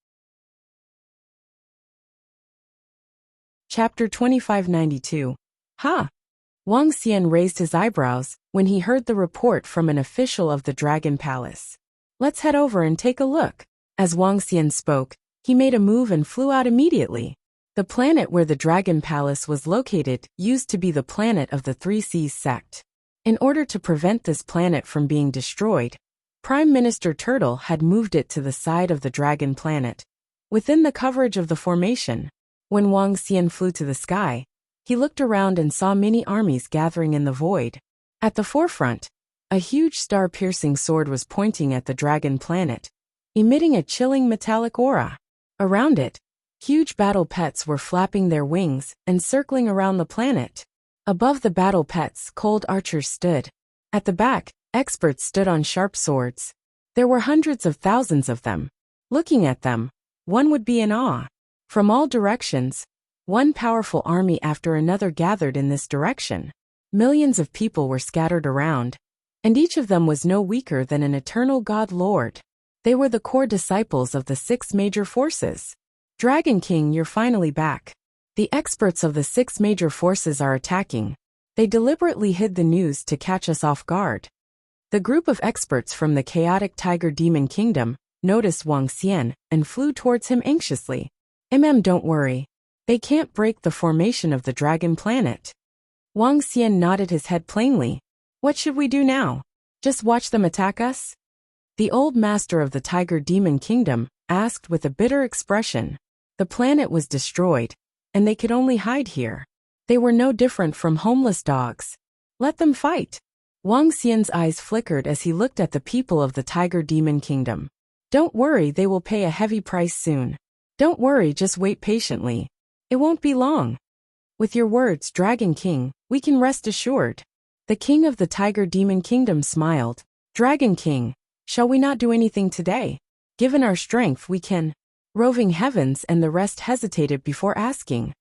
Chapter 2592. Ha! Wang Xian raised his eyebrows when he heard the report from an official of the Dragon Palace. Let's head over and take a look. As Wang Xian spoke, he made a move and flew out immediately. The planet where the Dragon Palace was located used to be the planet of the Three Seas sect. In order to prevent this planet from being destroyed, Prime Minister Turtle had moved it to the side of the Dragon Planet, within the coverage of the formation. When Wang Xian flew to the sky, he looked around and saw many armies gathering in the void. At the forefront, a huge star-piercing sword was pointing at the Dragon Planet, emitting a chilling metallic aura. Around it, huge battle pets were flapping their wings and circling around the planet. Above the battle pets, cold archers stood. At the back, experts stood on sharp swords. There were hundreds of thousands of them. Looking at them, one would be in awe. From all directions, one powerful army after another gathered in this direction. Millions of people were scattered around, and each of them was no weaker than an eternal God Lord. They were the core disciples of the 6 major forces. Dragon King, you're finally back. The experts of the 6 major forces are attacking. They deliberately hid the news to catch us off guard. The group of experts from the chaotic Tiger Demon Kingdom noticed Wang Xian and flew towards him anxiously. Don't worry. They can't break the formation of the Dragon Planet. Wang Xian nodded his head plainly. What should we do now? Just watch them attack us? The old master of the Tiger Demon Kingdom asked with a bitter expression. The planet was destroyed, and they could only hide here. They were no different from homeless dogs. Let them fight. Wang Xian's eyes flickered as he looked at the people of the Tiger Demon Kingdom. Don't worry, they will pay a heavy price soon. Don't worry, just wait patiently. It won't be long. With your words, Dragon King, we can rest assured. The king of the Tiger Demon Kingdom smiled. Dragon King, shall we not do anything today? Given our strength, we can. Roving heavens and the rest hesitated before asking.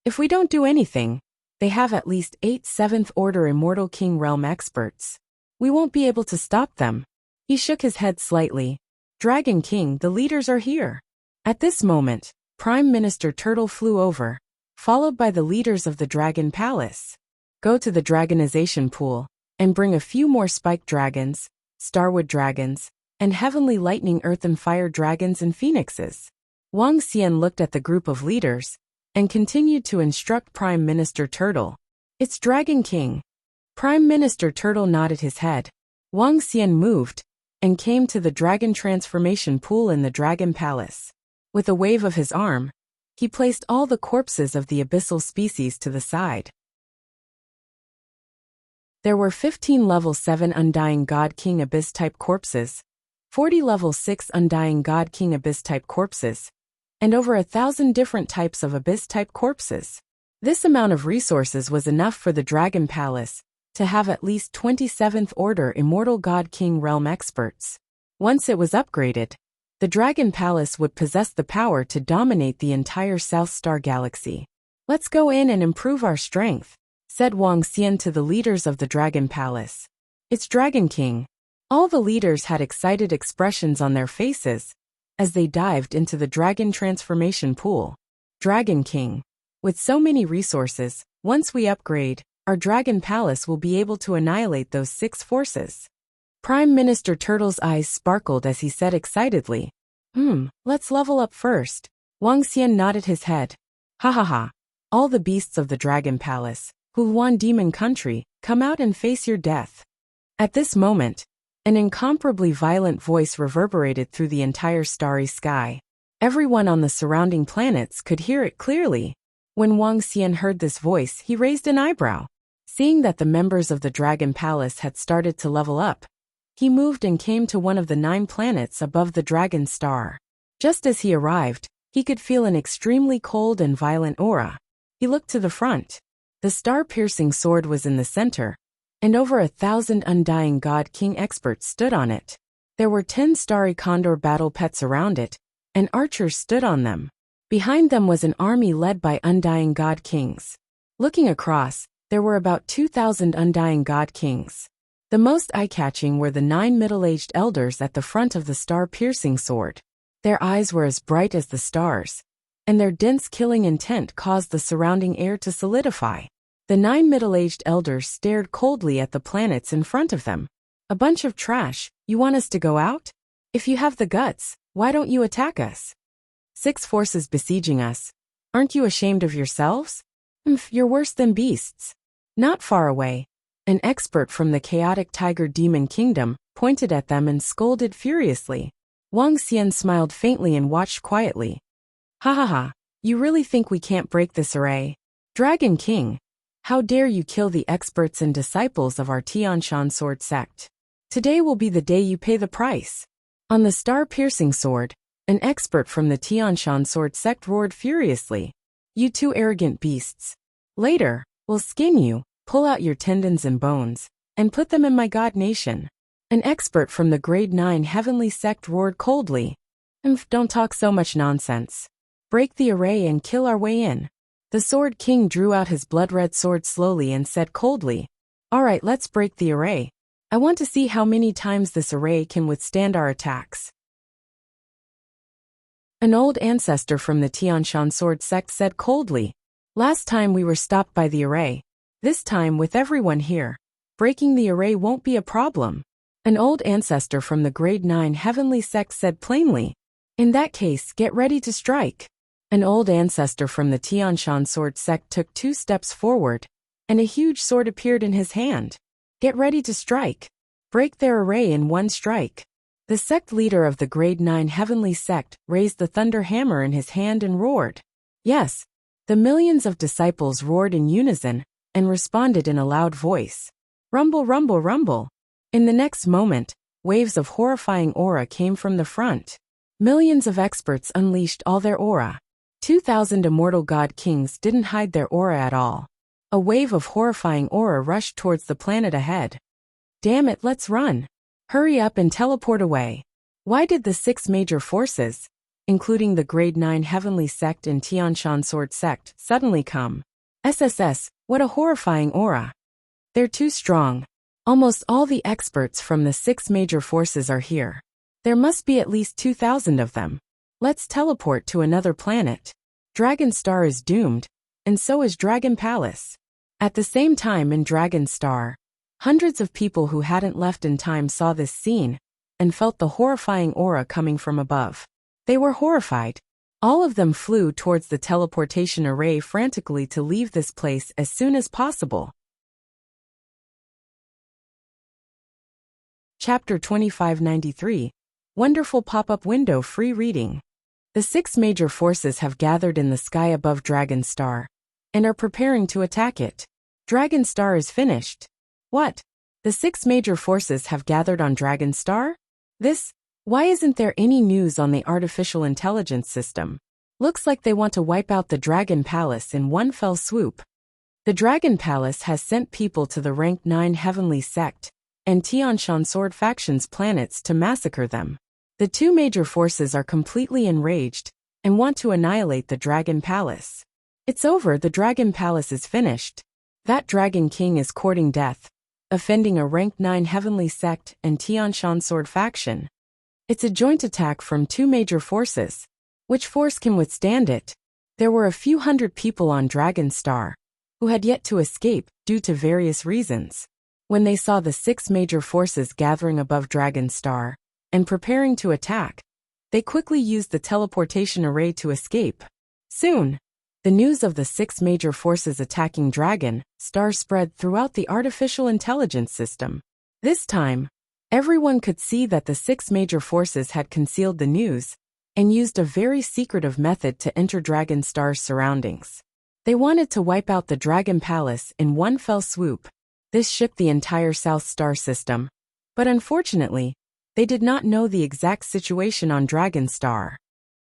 If we don't do anything, they have at least 8 7th Order Immortal King Realm experts. We won't be able to stop them. He shook his head slightly. Dragon King, the leaders are here. At this moment, Prime Minister Turtle flew over, followed by the leaders of the Dragon Palace. Go to the Dragonization Pool, and bring a few more Spike Dragons, Starwood Dragons, and Heavenly Lightning Earth and Fire Dragons and Phoenixes. Wang Xian looked at the group of leaders, and continued to instruct Prime Minister Turtle. It's Dragon King. Prime Minister Turtle nodded his head. Wang Xian moved, and came to the Dragon Transformation Pool in the Dragon Palace. With a wave of his arm, he placed all the corpses of the abyssal species to the side. There were 15 level 7 Undying God King Abyss-type corpses, 40 level 6 Undying God King Abyss-type corpses, and over 1,000 different types of Abyss-type corpses. This amount of resources was enough for the Dragon Palace to have at least 27th Order Immortal God King Realm experts. Once it was upgraded, the Dragon Palace would possess the power to dominate the entire South Star Galaxy. Let's go in and improve our strength, said Wang Xian to the leaders of the Dragon Palace. It's Dragon King. All the leaders had excited expressions on their faces as they dived into the Dragon Transformation Pool. Dragon King. With so many resources, once we upgrade, our Dragon Palace will be able to annihilate those 6 forces. Prime Minister Turtle's eyes sparkled as he said excitedly, let's level up first. Wang Xian nodded his head. Ha ha ha. All the beasts of the Dragon Palace, Hulwan Demon Country, come out and face your death. At this moment, an incomparably violent voice reverberated through the entire starry sky. Everyone on the surrounding planets could hear it clearly. When Wang Xian heard this voice, he raised an eyebrow. Seeing that the members of the Dragon Palace had started to level up, he moved and came to one of the 9 planets above the Dragon Star. Just as he arrived, he could feel an extremely cold and violent aura. He looked to the front. The star-piercing sword was in the center, and over 1,000 Undying God King experts stood on it. There were 10 starry condor battle pets around it, and archers stood on them. Behind them was an army led by Undying God Kings. Looking across, there were about 2,000 Undying God Kings. The most eye-catching were the 9 middle-aged elders at the front of the star-piercing sword. Their eyes were as bright as the stars, and their dense killing intent caused the surrounding air to solidify. The 9 middle-aged elders stared coldly at the planets in front of them. A bunch of trash, you want us to go out? If you have the guts, why don't you attack us? 6 forces besieging us. Aren't you ashamed of yourselves? You're worse than beasts. Not far away, an expert from the chaotic tiger demon kingdom pointed at them and scolded furiously. Wang Xian smiled faintly and watched quietly. Ha ha ha, you really think we can't break this array? Dragon King, how dare you kill the experts and disciples of our Tianshan sword sect? Today will be the day you pay the price. On the star-piercing sword, an expert from the Tianshan sword sect roared furiously. You 2 arrogant beasts. Later, we'll skin you, pull out your tendons and bones, and put them in my god nation. An expert from the grade 9 heavenly sect roared coldly. Don't talk so much nonsense. Break the array and kill our way in. The Sword King drew out his blood-red sword slowly and said coldly, All right, let's break the array. I want to see how many times this array can withstand our attacks. An old ancestor from the Tianshan sword sect said coldly, Last time we were stopped by the array. This time with everyone here, breaking the array won't be a problem. An old ancestor from the grade 9 heavenly sect said plainly, In that case, get ready to strike. An old ancestor from the Tianshan sword sect took 2 steps forward, and a huge sword appeared in his hand. Get ready to strike. Break their array in 1 strike. The sect leader of the grade 9 heavenly sect raised the thunder hammer in his hand and roared. Yes, the millions of disciples roared in unison and responded in a loud voice. Rumble, rumble, rumble. In the next moment, waves of horrifying aura came from the front. Millions of experts unleashed all their aura. 2,000 immortal god kings didn't hide their aura at all. A wave of horrifying aura rushed towards the planet ahead. Damn it, let's run. Hurry up and teleport away. Why did the six major forces, including the Grade 9 Heavenly Sect and Tianshan Sword Sect, suddenly come? SSS, what a horrifying aura. They're too strong. Almost all the experts from the six major forces are here. There must be at least 2,000 of them. Let's teleport to another planet. Dragon Star is doomed, and so is Dragon Palace. At the same time in Dragon Star, hundreds of people who hadn't left in time saw this scene and felt the horrifying aura coming from above. They were horrified. All of them flew towards the teleportation array frantically to leave this place as soon as possible. Chapter 2593. Wonderful pop-up window free reading. The six major forces have gathered in the sky above Dragon Star and are preparing to attack it. Dragon Star is finished. What? The six major forces have gathered on Dragon Star? Why isn't there any news on the artificial intelligence system? Looks like they want to wipe out the Dragon Palace in one fell swoop. The Dragon Palace has sent people to the Rank 9 Heavenly Sect and Tianshan Sword factions planets to massacre them. The two major forces are completely enraged and want to annihilate the Dragon Palace. It's over, the Dragon Palace is finished. That Dragon King is courting death, offending a Rank 9 Heavenly Sect and Tianshan Sword faction. It's a joint attack from two major forces. Which force can withstand it? There were a few hundred people on Dragon Star who had yet to escape due to various reasons. When they saw the six major forces gathering above Dragon Star and preparing to attack, they quickly used the teleportation array to escape. Soon, the news of the six major forces attacking Dragon Star spread throughout the artificial intelligence system. This time, everyone could see that the six major forces had concealed the news and used a very secretive method to enter Dragon Star's surroundings. They wanted to wipe out the Dragon Palace in one fell swoop. This shook the entire South Star system. But unfortunately, they did not know the exact situation on Dragon Star.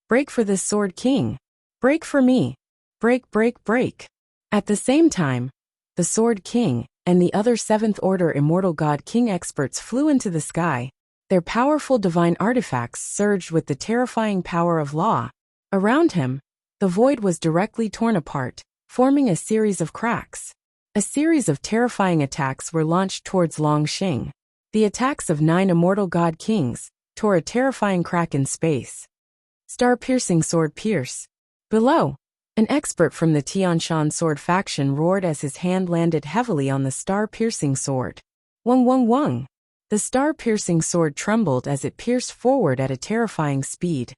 Break for this Sword King. Break for me. Break, break, break. At the same time, the Sword King and the other 7th Order Immortal God King experts flew into the sky. Their powerful divine artifacts surged with the terrifying power of law. Around him, the void was directly torn apart, forming a series of cracks. A series of terrifying attacks were launched towards Longxing. The attacks of 9 Immortal God Kings tore a terrifying crack in space. Star-piercing sword pierce. Below, an expert from the Tianshan Sword faction roared as his hand landed heavily on the star-piercing sword. Wung wung wung. The star-piercing sword trembled as it pierced forward at a terrifying speed,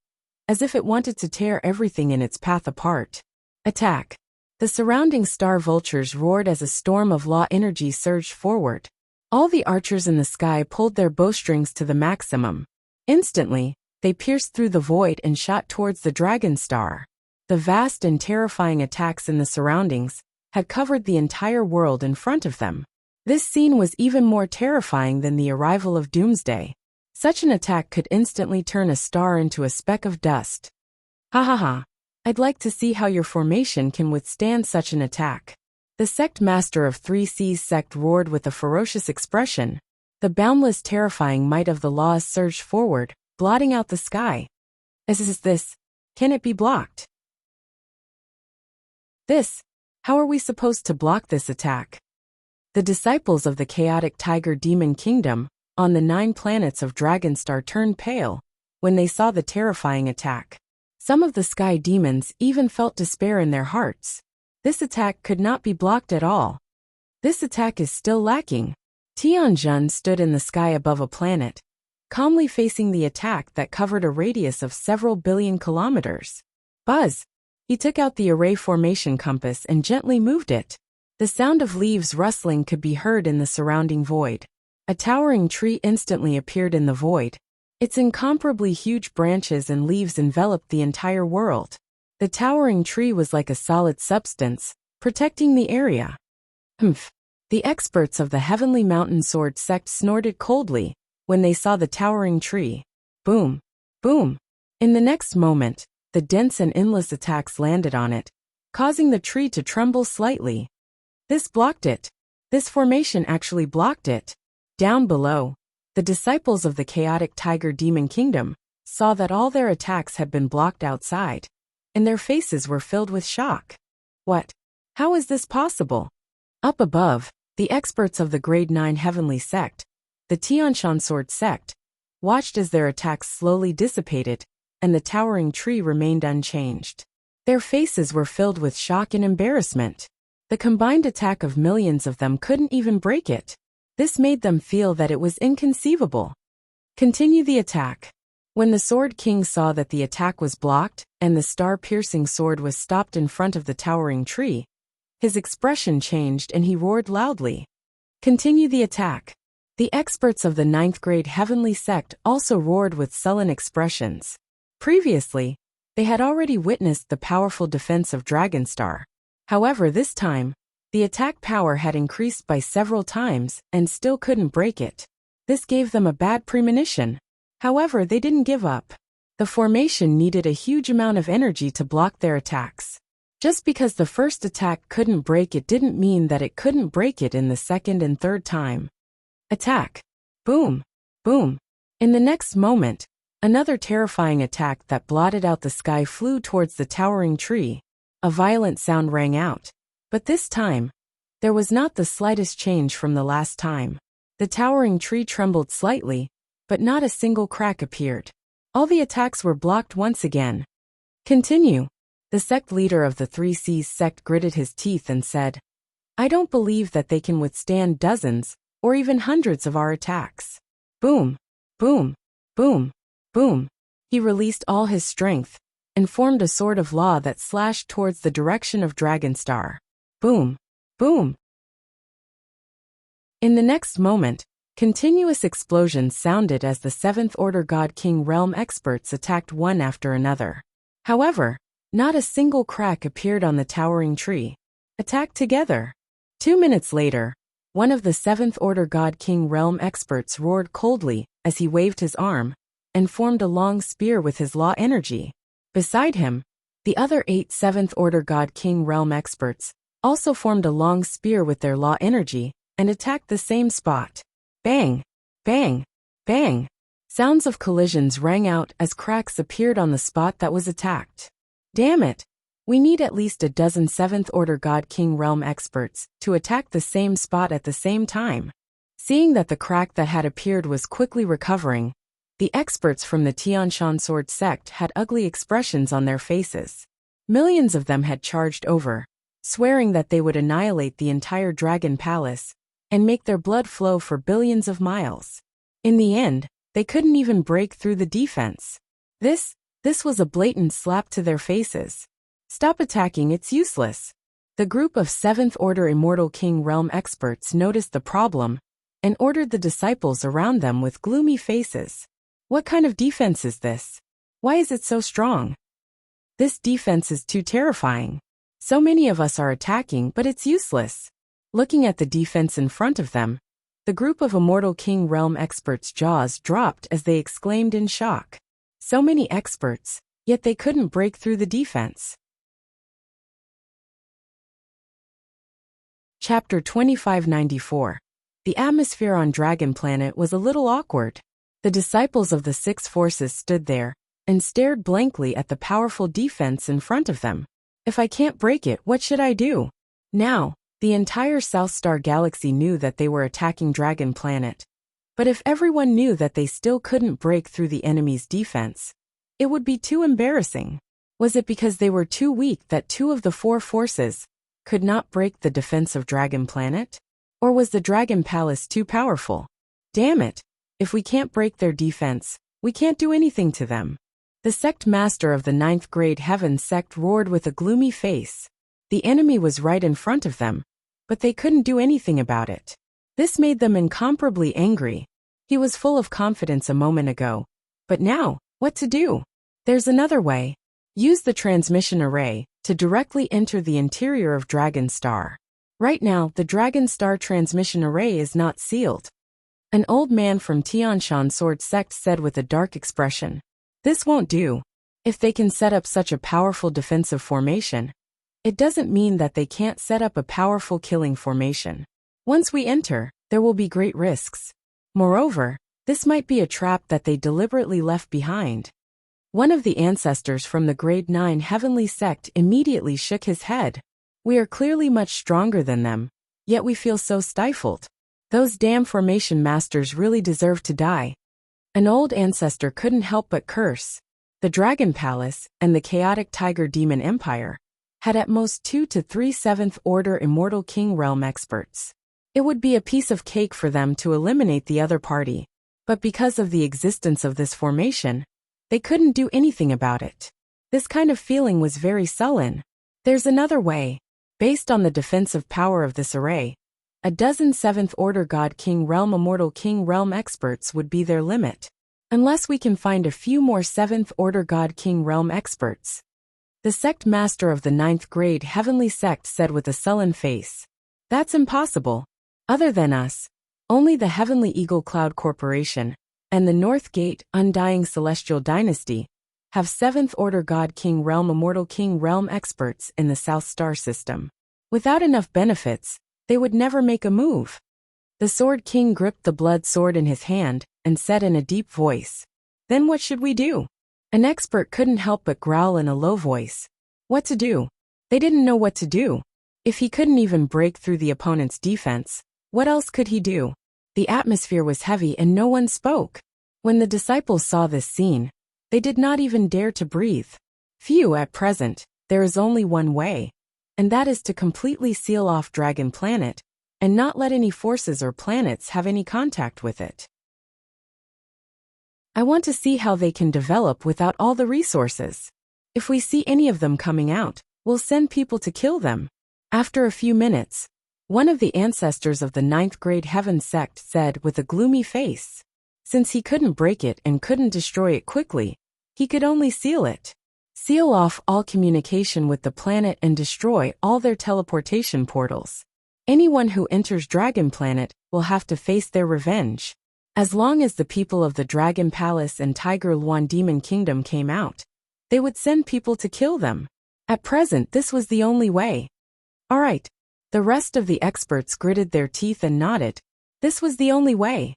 as if it wanted to tear everything in its path apart. Attack. The surrounding star vultures roared as a storm of law energy surged forward. All the archers in the sky pulled their bowstrings to the maximum. Instantly, they pierced through the void and shot towards the Dragon Star. The vast and terrifying attacks in the surroundings had covered the entire world in front of them. This scene was even more terrifying than the arrival of Doomsday. Such an attack could instantly turn a star into a speck of dust. Ha ha ha. I'd like to see how your formation can withstand such an attack. The sect master of 3 Seas sect roared with a ferocious expression. The boundless terrifying might of the laws surged forward, blotting out the sky. Is this? Can it be blocked? How are we supposed to block this attack? The disciples of the chaotic tiger demon kingdom on the 9 planets of Dragonstar turned pale when they saw the terrifying attack. Some of the sky demons even felt despair in their hearts. This attack could not be blocked at all. This attack is still lacking. Tianjun stood in the sky above a planet, calmly facing the attack that covered a radius of several billion kilometers. Buzz! He took out the array formation compass and gently moved it. The sound of leaves rustling could be heard in the surrounding void. A towering tree instantly appeared in the void. Its incomparably huge branches and leaves enveloped the entire world. The towering tree was like a solid substance, protecting the area. Humph! The experts of the Heavenly Mountain Sword sect snorted coldly when they saw the towering tree. Boom! Boom! In the next moment, the dense and endless attacks landed on it, causing the tree to tremble slightly. This blocked it. This formation actually blocked it. Down below, The disciples of the chaotic tiger demon kingdom saw that all their attacks had been blocked outside, and their faces were filled with shock. What? How is this possible? Up above, the experts of the Grade 9 Heavenly Sect, the Tianshan Sword Sect, watched as their attacks slowly dissipated, and the towering tree remained unchanged. Their faces were filled with shock and embarrassment. The combined attack of millions of them couldn't even break it. This made them feel that it was inconceivable. Continue the attack. When the Sword King saw that the attack was blocked and the star-piercing sword was stopped in front of the towering tree, his expression changed and he roared loudly. Continue the attack. The experts of the 9th grade Heavenly Sect also roared with sullen expressions. Previously, they had already witnessed the powerful defense of Dragonstar. However, this time, the attack power had increased by several times and still couldn't break it. This gave them a bad premonition. However, they didn't give up. The formation needed a huge amount of energy to block their attacks. Just because the first attack couldn't break it didn't mean that it couldn't break it in the second and third time. Attack. Boom. Boom. In the next moment, another terrifying attack that blotted out the sky flew towards the towering tree. A violent sound rang out. But this time, there was not the slightest change from the last time. The towering tree trembled slightly, but not a single crack appeared. All the attacks were blocked once again. Continue. The sect leader of the 3Cs sect gritted his teeth and said, I don't believe that they can withstand dozens, or even hundreds of our attacks. Boom. Boom. Boom. Boom. He released all his strength, and formed a sword of law that slashed towards the direction of Dragonstar. Boom. Boom. In the next moment, continuous explosions sounded as the 7th Order God King Realm experts attacked one after another. However, not a single crack appeared on the towering tree. Attack together. 2 minutes later, one of the 7th Order God King Realm experts roared coldly as he waved his arm and formed a long spear with his law energy. Beside him, the other 8 7th Order God King Realm experts also formed a long spear with their law energy and attacked the same spot. Bang! Bang! Bang! Sounds of collisions rang out as cracks appeared on the spot that was attacked. Damn it! We need at least a dozen 7th Order God King Realm experts to attack the same spot at the same time. Seeing that the crack that had appeared was quickly recovering, the experts from the Tianshan Sword Sect had ugly expressions on their faces. Millions of them had charged over, swearing that they would annihilate the entire Dragon Palace and make their blood flow for billions of miles. In the end, they couldn't even break through the defense. This was a blatant slap to their faces. Stop attacking, it's useless. The group of 7th Order Immortal King Realm experts noticed the problem and ordered the disciples around them with gloomy faces. What kind of defense is this? Why is it so strong? This defense is too terrifying. So many of us are attacking, but it's useless. Looking at the defense in front of them, the group of Immortal King Realm experts' jaws dropped as they exclaimed in shock. So many experts, yet they couldn't break through the defense. Chapter 2594. The atmosphere on Dragon Planet was a little awkward. The disciples of the 6 forces stood there and stared blankly at the powerful defense in front of them. If I can't break it, what should I do? Now, the entire South Star Galaxy knew that they were attacking Dragon Planet. But if everyone knew that they still couldn't break through the enemy's defense, it would be too embarrassing. Was it because they were too weak that 2 of the 4 forces could not break the defense of Dragon Planet? Or was the Dragon Palace too powerful? Damn it! If we can't break their defense, we can't do anything to them. The sect master of the 9th grade Heaven sect roared with a gloomy face. The enemy was right in front of them, but they couldn't do anything about it. This made them incomparably angry. He was full of confidence a moment ago. But now, what to do? There's another way. Use the transmission array to directly enter the interior of Dragonstar. Right now, the Dragonstar transmission array is not sealed. An old man from Tianshan Sword Sect said with a dark expression. This won't do. If they can set up such a powerful defensive formation, it doesn't mean that they can't set up a powerful killing formation. Once we enter, there will be great risks. Moreover, This might be a trap that they deliberately left behind. One of the ancestors from the Grade 9 Heavenly Sect immediately shook his head. We are clearly much stronger than them, yet we feel so stifled. Those damn formation masters really deserve to die. An old ancestor couldn't help but curse. The Dragon Palace and the chaotic Tiger Demon Empire had at most 2 to 3 7th Order Immortal King Realm experts. It would be a piece of cake for them to eliminate the other party, but because of the existence of this formation, they couldn't do anything about it. This kind of feeling was very sullen. There's another way. Based on the defensive power of this array, a dozen 7th Order God King Realm Immortal King Realm experts would be their limit. Unless we can find a few more 7th Order God King Realm experts. The sect master of the 9th grade Heavenly Sect said with a sullen face. That's impossible. Other than us, only the Heavenly Eagle Cloud Corporation and the North Gate Undying Celestial Dynasty have 7th Order God King Realm Immortal King Realm experts in the South Star system. Without enough benefits, they would never make a move. The Sword King gripped the blood sword in his hand and said in a deep voice, "Then what should we do?" An expert couldn't help but growl in a low voice. What to do? They didn't know what to do. If he couldn't even break through the opponent's defense, what else could he do? The atmosphere was heavy and no one spoke. When the disciples saw this scene, they did not even dare to breathe. Phew, at present, there is only one way, and that is to completely seal off Dragon Planet and not let any forces or planets have any contact with it. I want to see how they can develop without all the resources. If we see any of them coming out, we'll send people to kill them. After a few minutes, one of the ancestors of the 9th grade Heaven Sect said with a gloomy face. Since he couldn't break it and couldn't destroy it quickly, he could only seal it. Seal off all communication with the planet and destroy all their teleportation portals. Anyone who enters Dragon Planet will have to face their revenge. As long as the people of the Dragon Palace and Tiger Luan Demon Kingdom came out, they would send people to kill them. At present, this was the only way. All right. The rest of the experts gritted their teeth and nodded. This was the only way.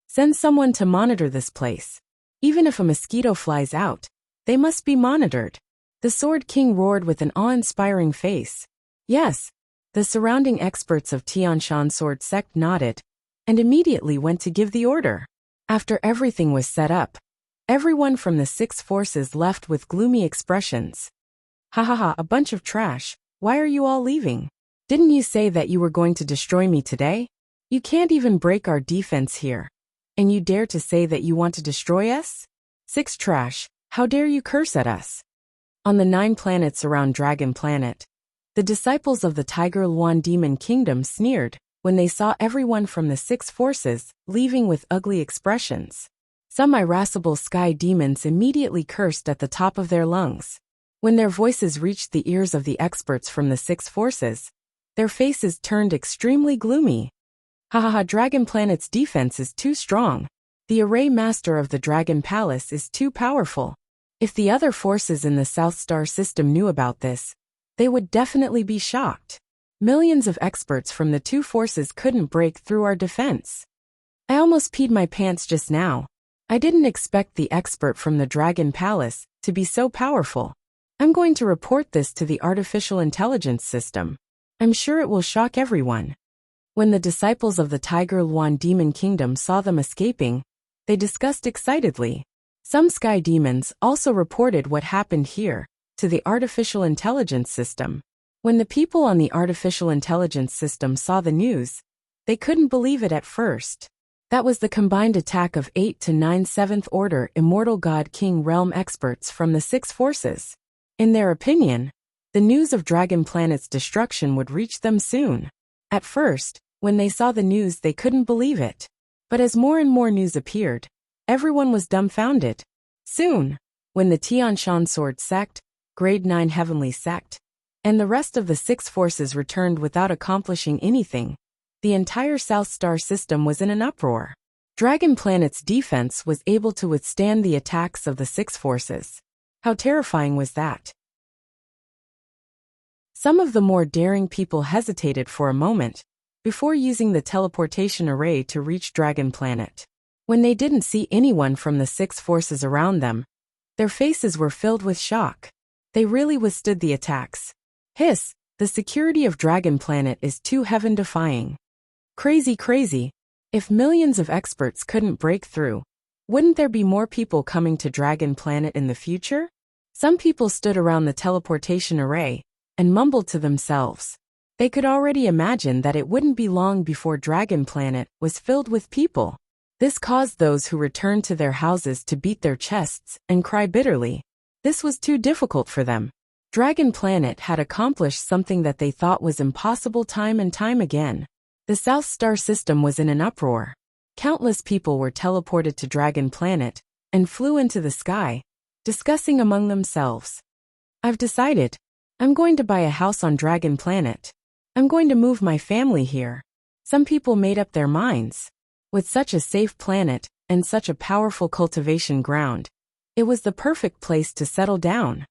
Send someone to monitor this place. Even if a mosquito flies out, they must be monitored. The Sword King roared with an awe-inspiring face. Yes. The surrounding experts of Tianshan Sword Sect nodded, and immediately went to give the order. After everything was set up, everyone from the 6 forces left with gloomy expressions. Ha ha ha, a bunch of trash. Why are you all leaving? Didn't you say that you were going to destroy me today? You can't even break our defense here. And you dare to say that you want to destroy us? 6 trash, how dare you curse at us? On the 9 planets around Dragon Planet, the disciples of the Tiger Luan Demon Kingdom sneered when they saw everyone from the 6 forces leaving with ugly expressions. Some irascible sky demons immediately cursed at the top of their lungs. When their voices reached the ears of the experts from the 6 forces, their faces turned extremely gloomy. Ha ha ha, Dragon Planet's defense is too strong. The array master of the Dragon Palace is too powerful. If the other forces in the South Star system knew about this, they would definitely be shocked. Millions of experts from the 2 forces couldn't break through our defense. I almost peed my pants just now. I didn't expect the expert from the Dragon Palace to be so powerful. I'm going to report this to the artificial intelligence system. I'm sure it will shock everyone. When the disciples of the Tiger Luan Demon Kingdom saw them escaping, they discussed excitedly. Some sky demons also reported what happened here to the artificial intelligence system. When the people on the artificial intelligence system saw the news, they couldn't believe it at first. That was the combined attack of 8 to 9 7th Order Immortal God King Realm experts from the 6 forces. In their opinion, the news of Dragon Planet's destruction would reach them soon. At first, when they saw the news, they couldn't believe it. But as more and more news appeared, everyone was dumbfounded. Soon, when the Tianshan Sword Sect, Grade 9 Heavenly Sect, and the rest of the 6 forces returned without accomplishing anything, the entire South Star system was in an uproar. Dragon Planet's defense was able to withstand the attacks of the 6 forces. How terrifying was that? Some of the more daring people hesitated for a moment before using the teleportation array to reach Dragon Planet. When they didn't see anyone from the six forces around them, their faces were filled with shock. They really withstood the attacks. Hiss, the security of Dragon Planet is too heaven-defying. Crazy, crazy. If millions of experts couldn't break through, wouldn't there be more people coming to Dragon Planet in the future? Some people stood around the teleportation array and mumbled to themselves. They could already imagine that it wouldn't be long before Dragon Planet was filled with people. This caused those who returned to their houses to beat their chests and cry bitterly. This was too difficult for them. Dragon Planet had accomplished something that they thought was impossible time and time again. The South Star system was in an uproar. Countless people were teleported to Dragon Planet and flew into the sky, discussing among themselves. I've decided. I'm going to buy a house on Dragon Planet. I'm going to move my family here. Some people made up their minds. With such a safe planet and such a powerful cultivation ground, it was the perfect place to settle down.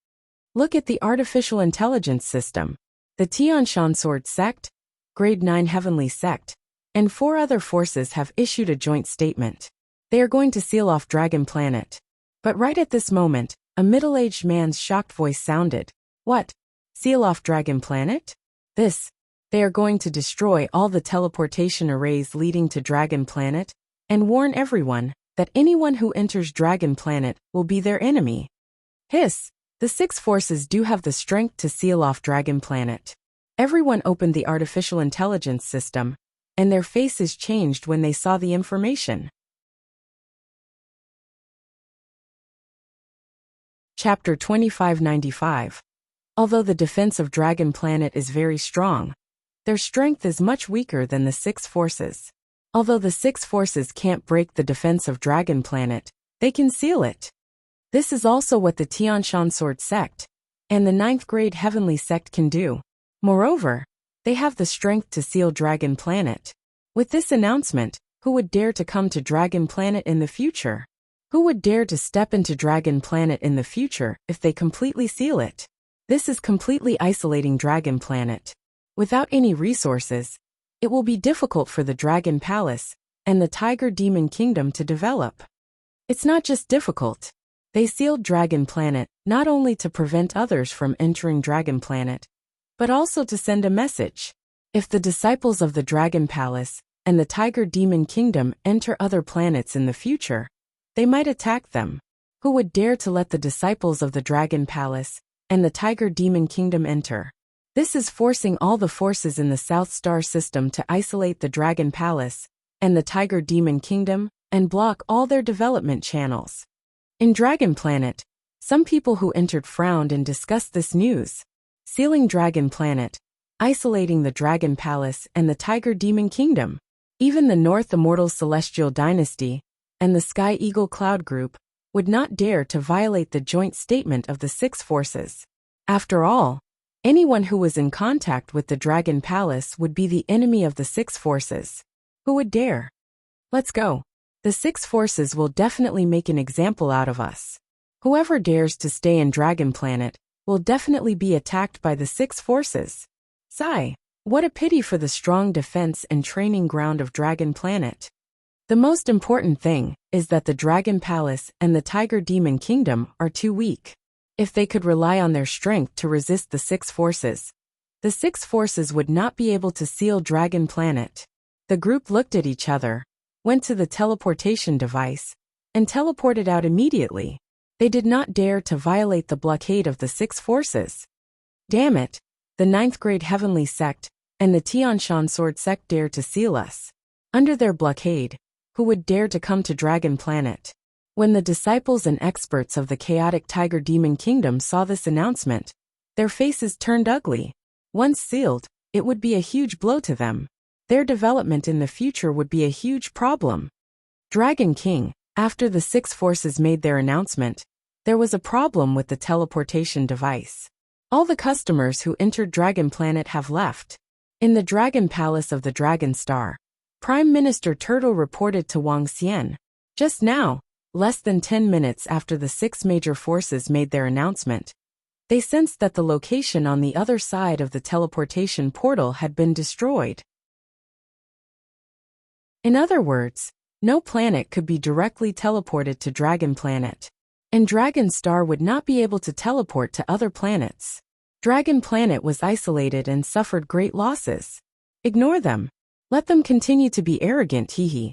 Look at the artificial intelligence system. The Tianshan Sword Sect, Grade 9 Heavenly Sect, and 4 other forces have issued a joint statement. They are going to seal off Dragon Planet. But right at this moment, a middle-aged man's shocked voice sounded. What? Seal off Dragon Planet? They are going to destroy all the teleportation arrays leading to Dragon Planet, and warn everyone that anyone who enters Dragon Planet will be their enemy. Hiss, the six forces do have the strength to seal off Dragon Planet. Everyone opened the artificial intelligence system, and their faces changed when they saw the information. Chapter 2595. Although the defense of Dragon Planet is very strong, their strength is much weaker than the six forces. Although the six forces can't break the defense of Dragon Planet, they can seal it. This is also what the Tianshan Sword Sect and the 9th grade Heavenly Sect can do. Moreover, they have the strength to seal Dragon Planet. With this announcement, who would dare to come to Dragon Planet in the future? Who would dare to step into Dragon Planet in the future if they completely seal it? This is completely isolating Dragon Planet. Without any resources, it will be difficult for the Dragon Palace and the Tiger Demon Kingdom to develop. It's not just difficult. They sealed Dragon Planet not only to prevent others from entering Dragon Planet, but also to send a message. If the disciples of the Dragon Palace and the Tiger Demon Kingdom enter other planets in the future, they might attack them. Who would dare to let the disciples of the Dragon Palace and the Tiger Demon Kingdom enter? This is forcing all the forces in the South Star system to isolate the Dragon Palace and the Tiger Demon Kingdom and block all their development channels. In Dragon Planet, some people who entered frowned and discussed this news. Sealing Dragon Planet, isolating the Dragon Palace and the Tiger Demon Kingdom. Even the North Immortal Celestial Dynasty and the Sky Eagle Cloud Group would not dare to violate the joint statement of the six forces. After all, anyone who was in contact with the Dragon Palace would be the enemy of the six forces. Who would dare? Let's go. The six forces will definitely make an example out of us. Whoever dares to stay in Dragon Planet will definitely be attacked by the six forces. Sigh. What a pity for the strong defense and training ground of Dragon Planet. The most important thing is that the Dragon Palace and the Tiger Demon Kingdom are too weak. If they could rely on their strength to resist the six forces, the six forces would not be able to seal Dragon Planet. The group looked at each other, went to the teleportation device, and teleported out immediately. They did not dare to violate the blockade of the six forces. Damn it! The 9th grade Heavenly Sect and the Tianshan Sword Sect dare to seal us. Under their blockade, who would dare to come to Dragon Planet? When the disciples and experts of the chaotic Tiger Demon Kingdom saw this announcement, their faces turned ugly. Once sealed, it would be a huge blow to them. Their development in the future would be a huge problem. Dragon King, after the six forces made their announcement, there was a problem with the teleportation device. All the customers who entered Dragon Planet have left. In the Dragon Palace of the Dragon Star, Prime Minister Turtle reported to Wuxia. Just now, less than 10 minutes after the six major forces made their announcement, they sensed that the location on the other side of the teleportation portal had been destroyed. In other words, No planet could be directly teleported to Dragon Planet. And Dragon Star would not be able to teleport to other planets. Dragon Planet was isolated and suffered great losses. Ignore them. Let them continue to be arrogant, hehe.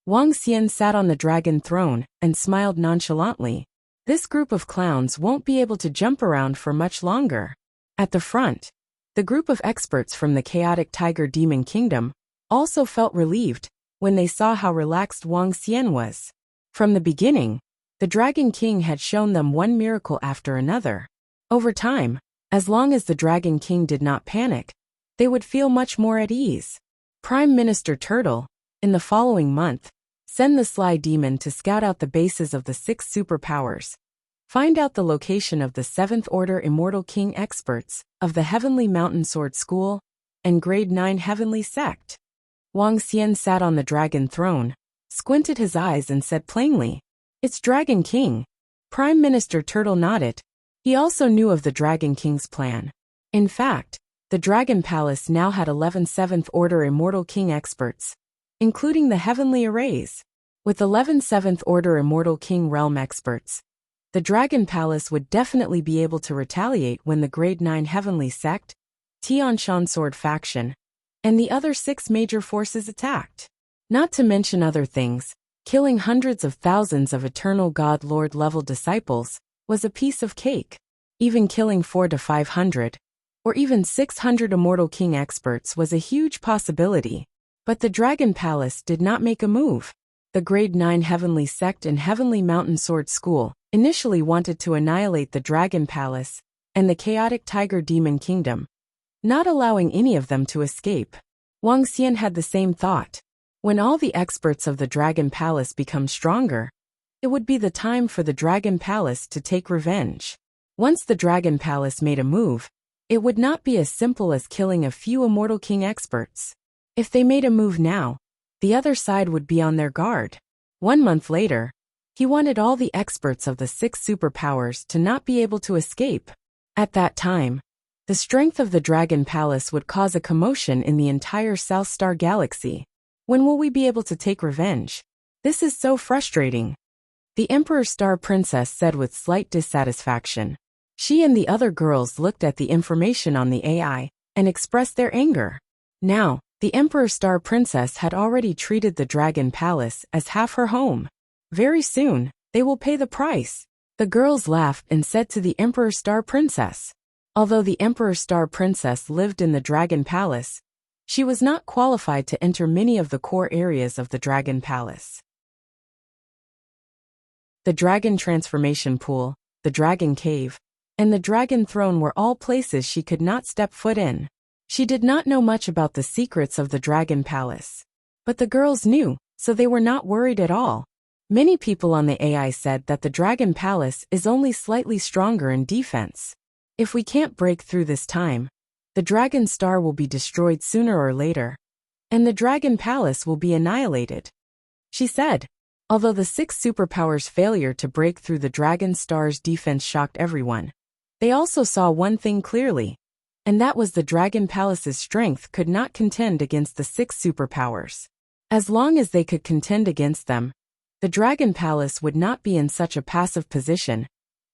Wang Xian sat on the dragon throne and smiled nonchalantly. This group of clowns won't be able to jump around for much longer. At the front, the group of experts from the chaotic tiger demon kingdom also felt relieved when they saw how relaxed Wang Xian was. From the beginning, the Dragon King had shown them one miracle after another. Over time, as long as the Dragon King did not panic, they would feel much more at ease. Prime Minister Turtle, in the following month, send the Sly Demon to scout out the bases of the 6 superpowers. Find out the location of the 7th Order Immortal King experts of the Heavenly Mountain Sword School and Grade 9 Heavenly Sect. Wang Xian sat on the dragon throne, squinted his eyes and said plainly, "It's Dragon King." Prime Minister Turtle nodded. He also knew of the Dragon King's plan. In fact, the Dragon Palace now had 11 7th Order Immortal King experts, including the Heavenly Arrays. With 11 7th Order Immortal King realm experts, the Dragon Palace would definitely be able to retaliate when the Grade 9 Heavenly Sect, Tianshan Sword Faction, and the other 6 major forces attacked. Not to mention other things, killing hundreds of thousands of Eternal God Lord level disciples was a piece of cake. Even killing 400 to 500, or even 600 Immortal King experts was a huge possibility. But the Dragon Palace did not make a move. The Grade 9 Heavenly Sect and Heavenly Mountain Sword School initially wanted to annihilate the Dragon Palace and the chaotic Tiger Demon Kingdom, not allowing any of them to escape. Wang Xian had the same thought. When all the experts of the Dragon Palace become stronger, it would be the time for the Dragon Palace to take revenge. Once the Dragon Palace made a move, it would not be as simple as killing a few Immortal King experts. If they made a move now, the other side would be on their guard. 1 month later, he wanted all the experts of the 6 superpowers to not be able to escape. At that time, the strength of the Dragon Palace would cause a commotion in the entire South Star Galaxy. When will we be able to take revenge? This is so frustrating. The Emperor Star Princess said with slight dissatisfaction. She and the other girls looked at the information on the AI and expressed their anger. Now, the Emperor Star Princess had already treated the Dragon Palace as half her home. Very soon, they will pay the price. The girls laughed and said to the Emperor Star Princess. Although the Emperor Star Princess lived in the Dragon Palace, she was not qualified to enter many of the core areas of the Dragon Palace. The Dragon Transformation Pool, the Dragon Cave, and the Dragon Throne were all places she could not step foot in. She did not know much about the secrets of the Dragon Palace. But the girls knew, so they were not worried at all. Many people on the AI said that the Dragon Palace is only slightly stronger in defense. If we can't break through this time, the Dragon Star will be destroyed sooner or later, and the Dragon Palace will be annihilated. She said, although the 6 superpowers' failure to break through the Dragon Star's defense shocked everyone, they also saw one thing clearly, and that was the Dragon Palace's strength could not contend against the 6 superpowers. As long as they could contend against them, the Dragon Palace would not be in such a passive position,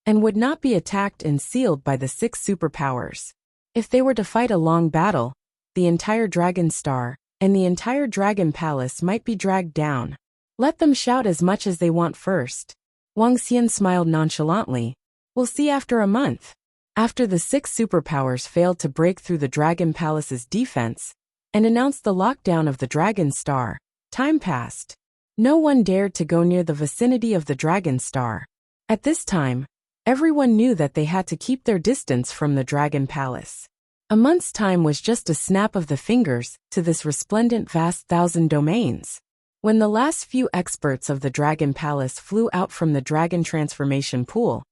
and would not be attacked and sealed by the 6 superpowers. If they were to fight a long battle, the entire Dragon Star and the entire Dragon Palace might be dragged down. Let them shout as much as they want first. Wang Xian smiled nonchalantly. We'll see after a month. After the 6 superpowers failed to break through the Dragon Palace's defense and announced the lockdown of the Dragon Star, time passed. No one dared to go near the vicinity of the Dragon Star. At this time, everyone knew that they had to keep their distance from the Dragon Palace. A month's time was just a snap of the fingers to this resplendent vast 1,000 domains. When the last few experts of the Dragon Palace flew out from the Dragon Transformation Pool,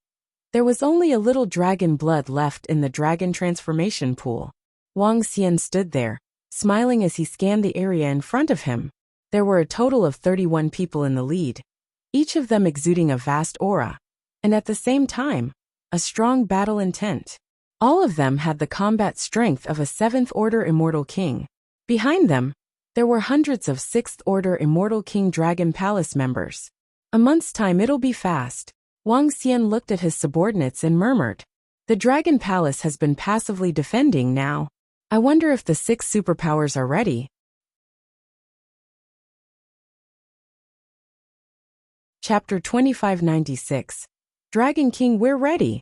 there was only a little dragon blood left in the Dragon Transformation Pool. Wang Xian stood there, smiling as he scanned the area in front of him. There were a total of 31 people in the lead, each of them exuding a vast aura, and at the same time, a strong battle intent. All of them had the combat strength of a 7th Order Immortal King. Behind them, There were hundreds of 6th Order Immortal King Dragon Palace members. A month's time, it'll be fast. Wang Xian looked at his subordinates and murmured. The Dragon Palace has been passively defending now. I wonder if the 6 superpowers are ready. Chapter 2596. Dragon King, we're ready.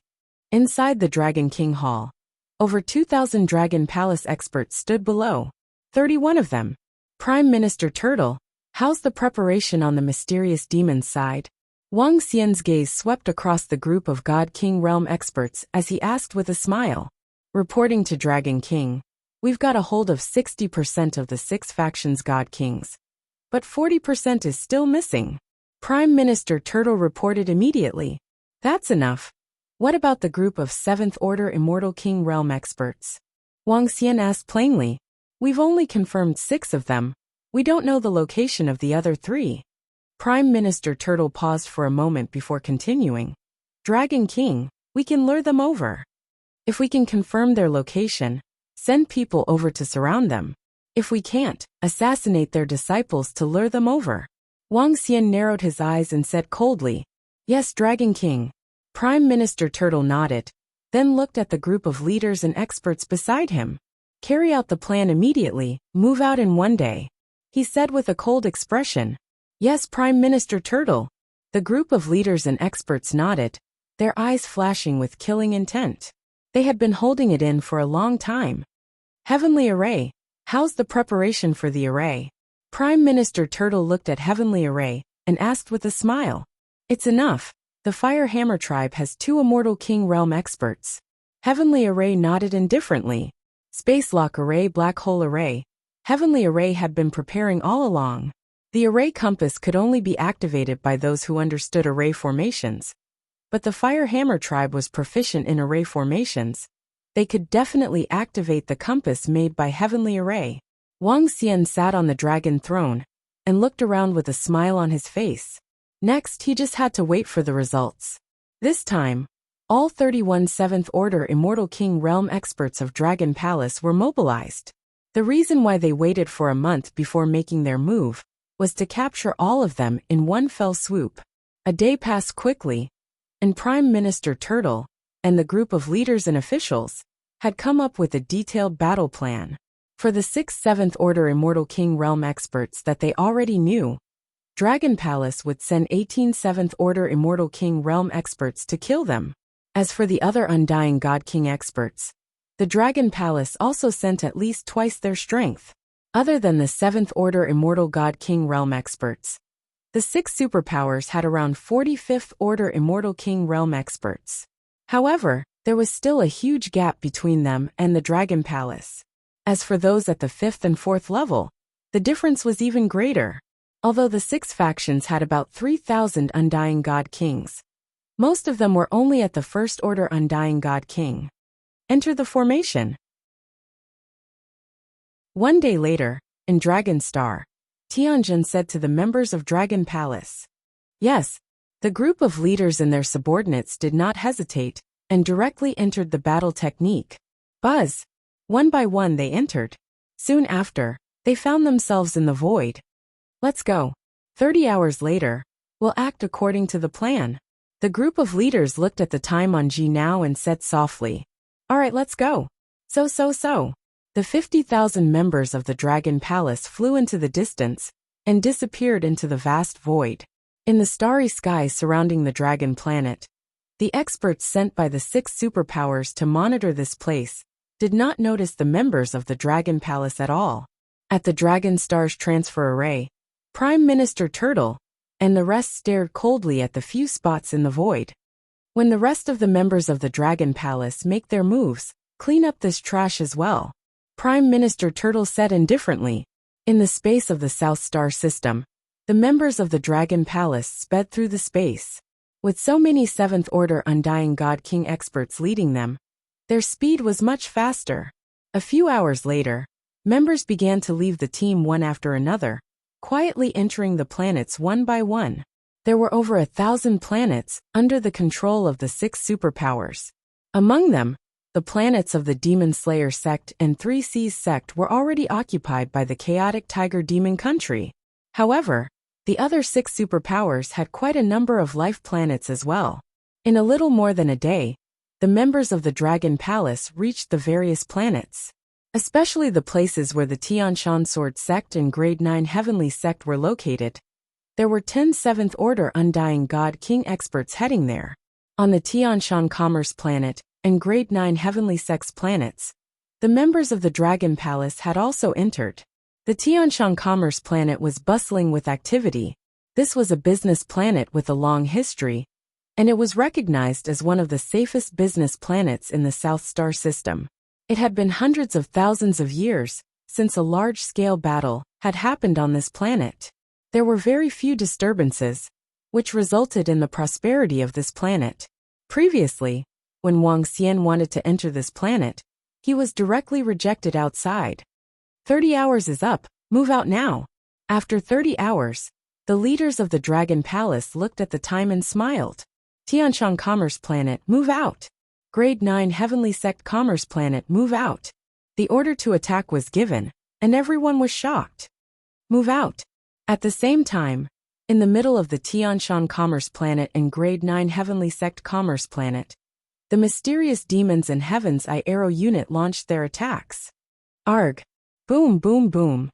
Inside the Dragon King Hall, over 2,000 Dragon Palace experts stood below. 31 of them. Prime Minister Turtle, how's the preparation on the mysterious demon's side? Wang Xian's gaze swept across the group of God King realm experts as he asked with a smile. Reporting to Dragon King, we've got a hold of 60% of the 6 factions God Kings. But 40% is still missing. Prime Minister Turtle reported immediately. That's enough. What about the group of 7th Order Immortal King realm experts? Wang Xian asked plainly. We've only confirmed 6 of them. We don't know the location of the other 3. Prime Minister Turtle paused for a moment before continuing. Dragon King, we can lure them over. If we can confirm their location, send people over to surround them. If we can't, assassinate their disciples to lure them over. Wang Xian narrowed his eyes and said coldly, Yes, Dragon King. Prime Minister Turtle nodded, then looked at the group of leaders and experts beside him. Carry out the plan immediately, move out in one day. He said with a cold expression. Yes, Prime Minister Turtle. The group of leaders and experts nodded, their eyes flashing with killing intent. They had been holding it in for a long time. Heavenly Array, how's the preparation for the array? Prime Minister Turtle looked at Heavenly Array and asked with a smile. It's enough. The Fire Hammer tribe has 2 Immortal King realm experts. Heavenly Array nodded indifferently. Space Lock Array, Black Hole Array. Heavenly Array had been preparing all along. The array compass could only be activated by those who understood array formations. But the Fire Hammer tribe was proficient in array formations. They could definitely activate the compass made by Heavenly Array. Wang Xian sat on the dragon throne and looked around with a smile on his face. Next, he just had to wait for the results. This time, all 31 7th Order Immortal King realm experts of Dragon Palace were mobilized. The reason why they waited for a month before making their move was to capture all of them in one fell swoop. A day passed quickly, and Prime Minister Turtle and the group of leaders and officials had come up with a detailed battle plan. For the 6th 7th Order Immortal King realm experts that they already knew, Dragon Palace would send 18 7th Order Immortal King realm experts to kill them. As for the other Undying God King experts, the Dragon Palace also sent at least twice their strength. Other than the 7th Order Immortal God King realm experts, the 6 superpowers had around 45th Order Immortal King realm experts. However, there was still a huge gap between them and the Dragon Palace. As for those at the 5th and 4th level, the difference was even greater. Although the 6 factions had about 3,000 Undying God Kings, most of them were only at the 1st Order Undying God King. Enter the formation. One day later, in Dragon Star, Tianjin said to the members of Dragon Palace. Yes, the group of leaders and their subordinates did not hesitate, and directly entered the battle technique. Buzz! One by one they entered. Soon after, they found themselves in the void. Let's go. 30 hours later, we'll act according to the plan. The group of leaders looked at the time on Ji now and said softly. Alright, let's go. So. The 50,000 members of the Dragon Palace flew into the distance and disappeared into the vast void. In the starry sky surrounding the Dragon Planet, the experts sent by the 6 superpowers to monitor this place did not notice the members of the Dragon Palace at all. At the Dragon Star's transfer array, Prime Minister Turtle and the rest stared coldly at the few spots in the void. When the rest of the members of the Dragon Palace make their moves, clean up this trash as well. Prime Minister Turtle said indifferently. In the space of the South Star system, the members of the Dragon Palace sped through the space. With so many 7th Order Undying God King experts leading them, their speed was much faster. A few hours later, members began to leave the team one after another, quietly entering the planets one by one. There were over 1,000 planets under the control of the 6 superpowers. Among them, The planets of the Demon Slayer sect and Three Seas sect were already occupied by the chaotic Tiger Demon country. However, the other 6 superpowers had quite a number of life planets as well. In a little more than a day, the members of the Dragon Palace reached the various planets, especially the places where the Tianshan Sword sect and Grade 9 Heavenly sect were located. There were 10 7th Order Undying God King experts heading there. On the Tianshan Commerce planet and Grade 9 Heavenly sect's planets, the members of the Dragon Palace had also entered. The Tianshan Commerce planet was bustling with activity. This was a business planet with a long history, and it was recognized as one of the safest business planets in the South Star system. It had been hundreds of thousands of years since a large-scale battle had happened on this planet. There were very few disturbances, which resulted in the prosperity of this planet. Previously, when Wuxia wanted to enter this planet, he was directly rejected outside. 30 hours is up, move out now. After 30 hours, the leaders of the Dragon Palace looked at the time and smiled. Tianshan Commerce Planet, move out. Grade 9 Heavenly Sect Commerce Planet, move out. The order to attack was given, and everyone was shocked. Move out. At the same time, in the middle of the Tianshan Commerce Planet and Grade 9 Heavenly Sect Commerce Planet, the mysterious demons in Heaven's Eye Arrow unit launched their attacks. Arg! Boom, boom, boom.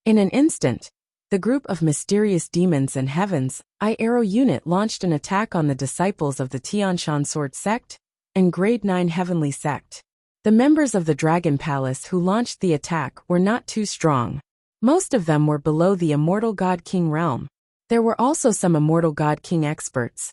In an instant, the group of mysterious demons in Heaven's Eye Arrow unit launched an attack on the disciples of the Tianshan Sword sect and Grade 9 Heavenly sect. The members of the Dragon Palace who launched the attack were not too strong. Most of them were below the Immortal God King realm. There were also some Immortal God King experts,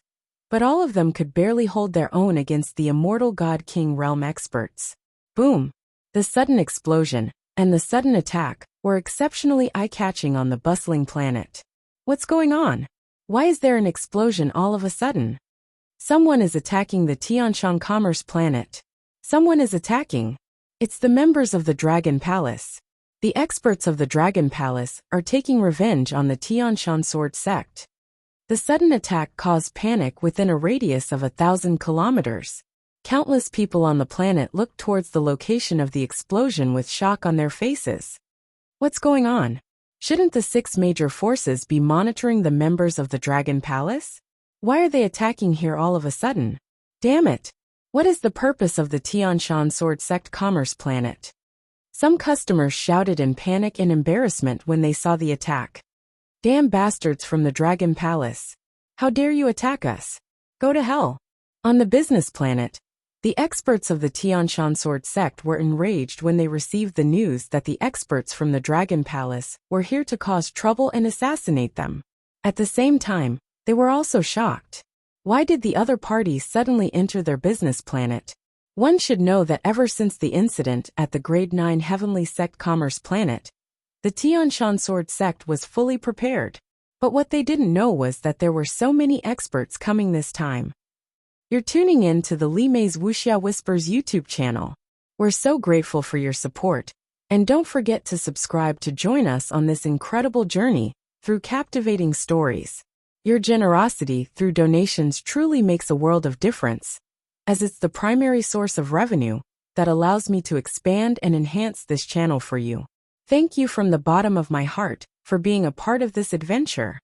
but all of them could barely hold their own against the Immortal God King realm experts. Boom! The sudden explosion and the sudden attack were exceptionally eye-catching on the bustling planet. What's going on? Why is there an explosion all of a sudden? Someone is attacking the Tianshan Commerce planet. Someone is attacking. It's the members of the Dragon Palace. The experts of the Dragon Palace are taking revenge on the Tianshan Sword sect. The sudden attack caused panic within a radius of 1,000 kilometers. Countless people on the planet looked towards the location of the explosion with shock on their faces. What's going on? Shouldn't the 6 major forces be monitoring the members of the Dragon Palace? Why are they attacking here all of a sudden? Damn it! What is the purpose of the Tianshan Sword sect commerce planet? Some customers shouted in panic and embarrassment when they saw the attack. Damn bastards from the Dragon Palace. How dare you attack us? Go to hell. On the business planet, the experts of the Tianshan Sword sect were enraged when they received the news that the experts from the Dragon Palace were here to cause trouble and assassinate them. At the same time, they were also shocked. Why did the other parties suddenly enter their business planet? One should know that ever since the incident at the Grade 9 Heavenly Sect Commerce planet, the Tianshan Sword sect was fully prepared. But what they didn't know was that there were so many experts coming this time. You're tuning in to the Li Mei's Wuxia Whispers YouTube channel. We're so grateful for your support, and don't forget to subscribe to join us on this incredible journey through captivating stories. Your generosity through donations truly makes a world of difference, as it's the primary source of revenue that allows me to expand and enhance this channel for you. Thank you from the bottom of my heart for being a part of this adventure.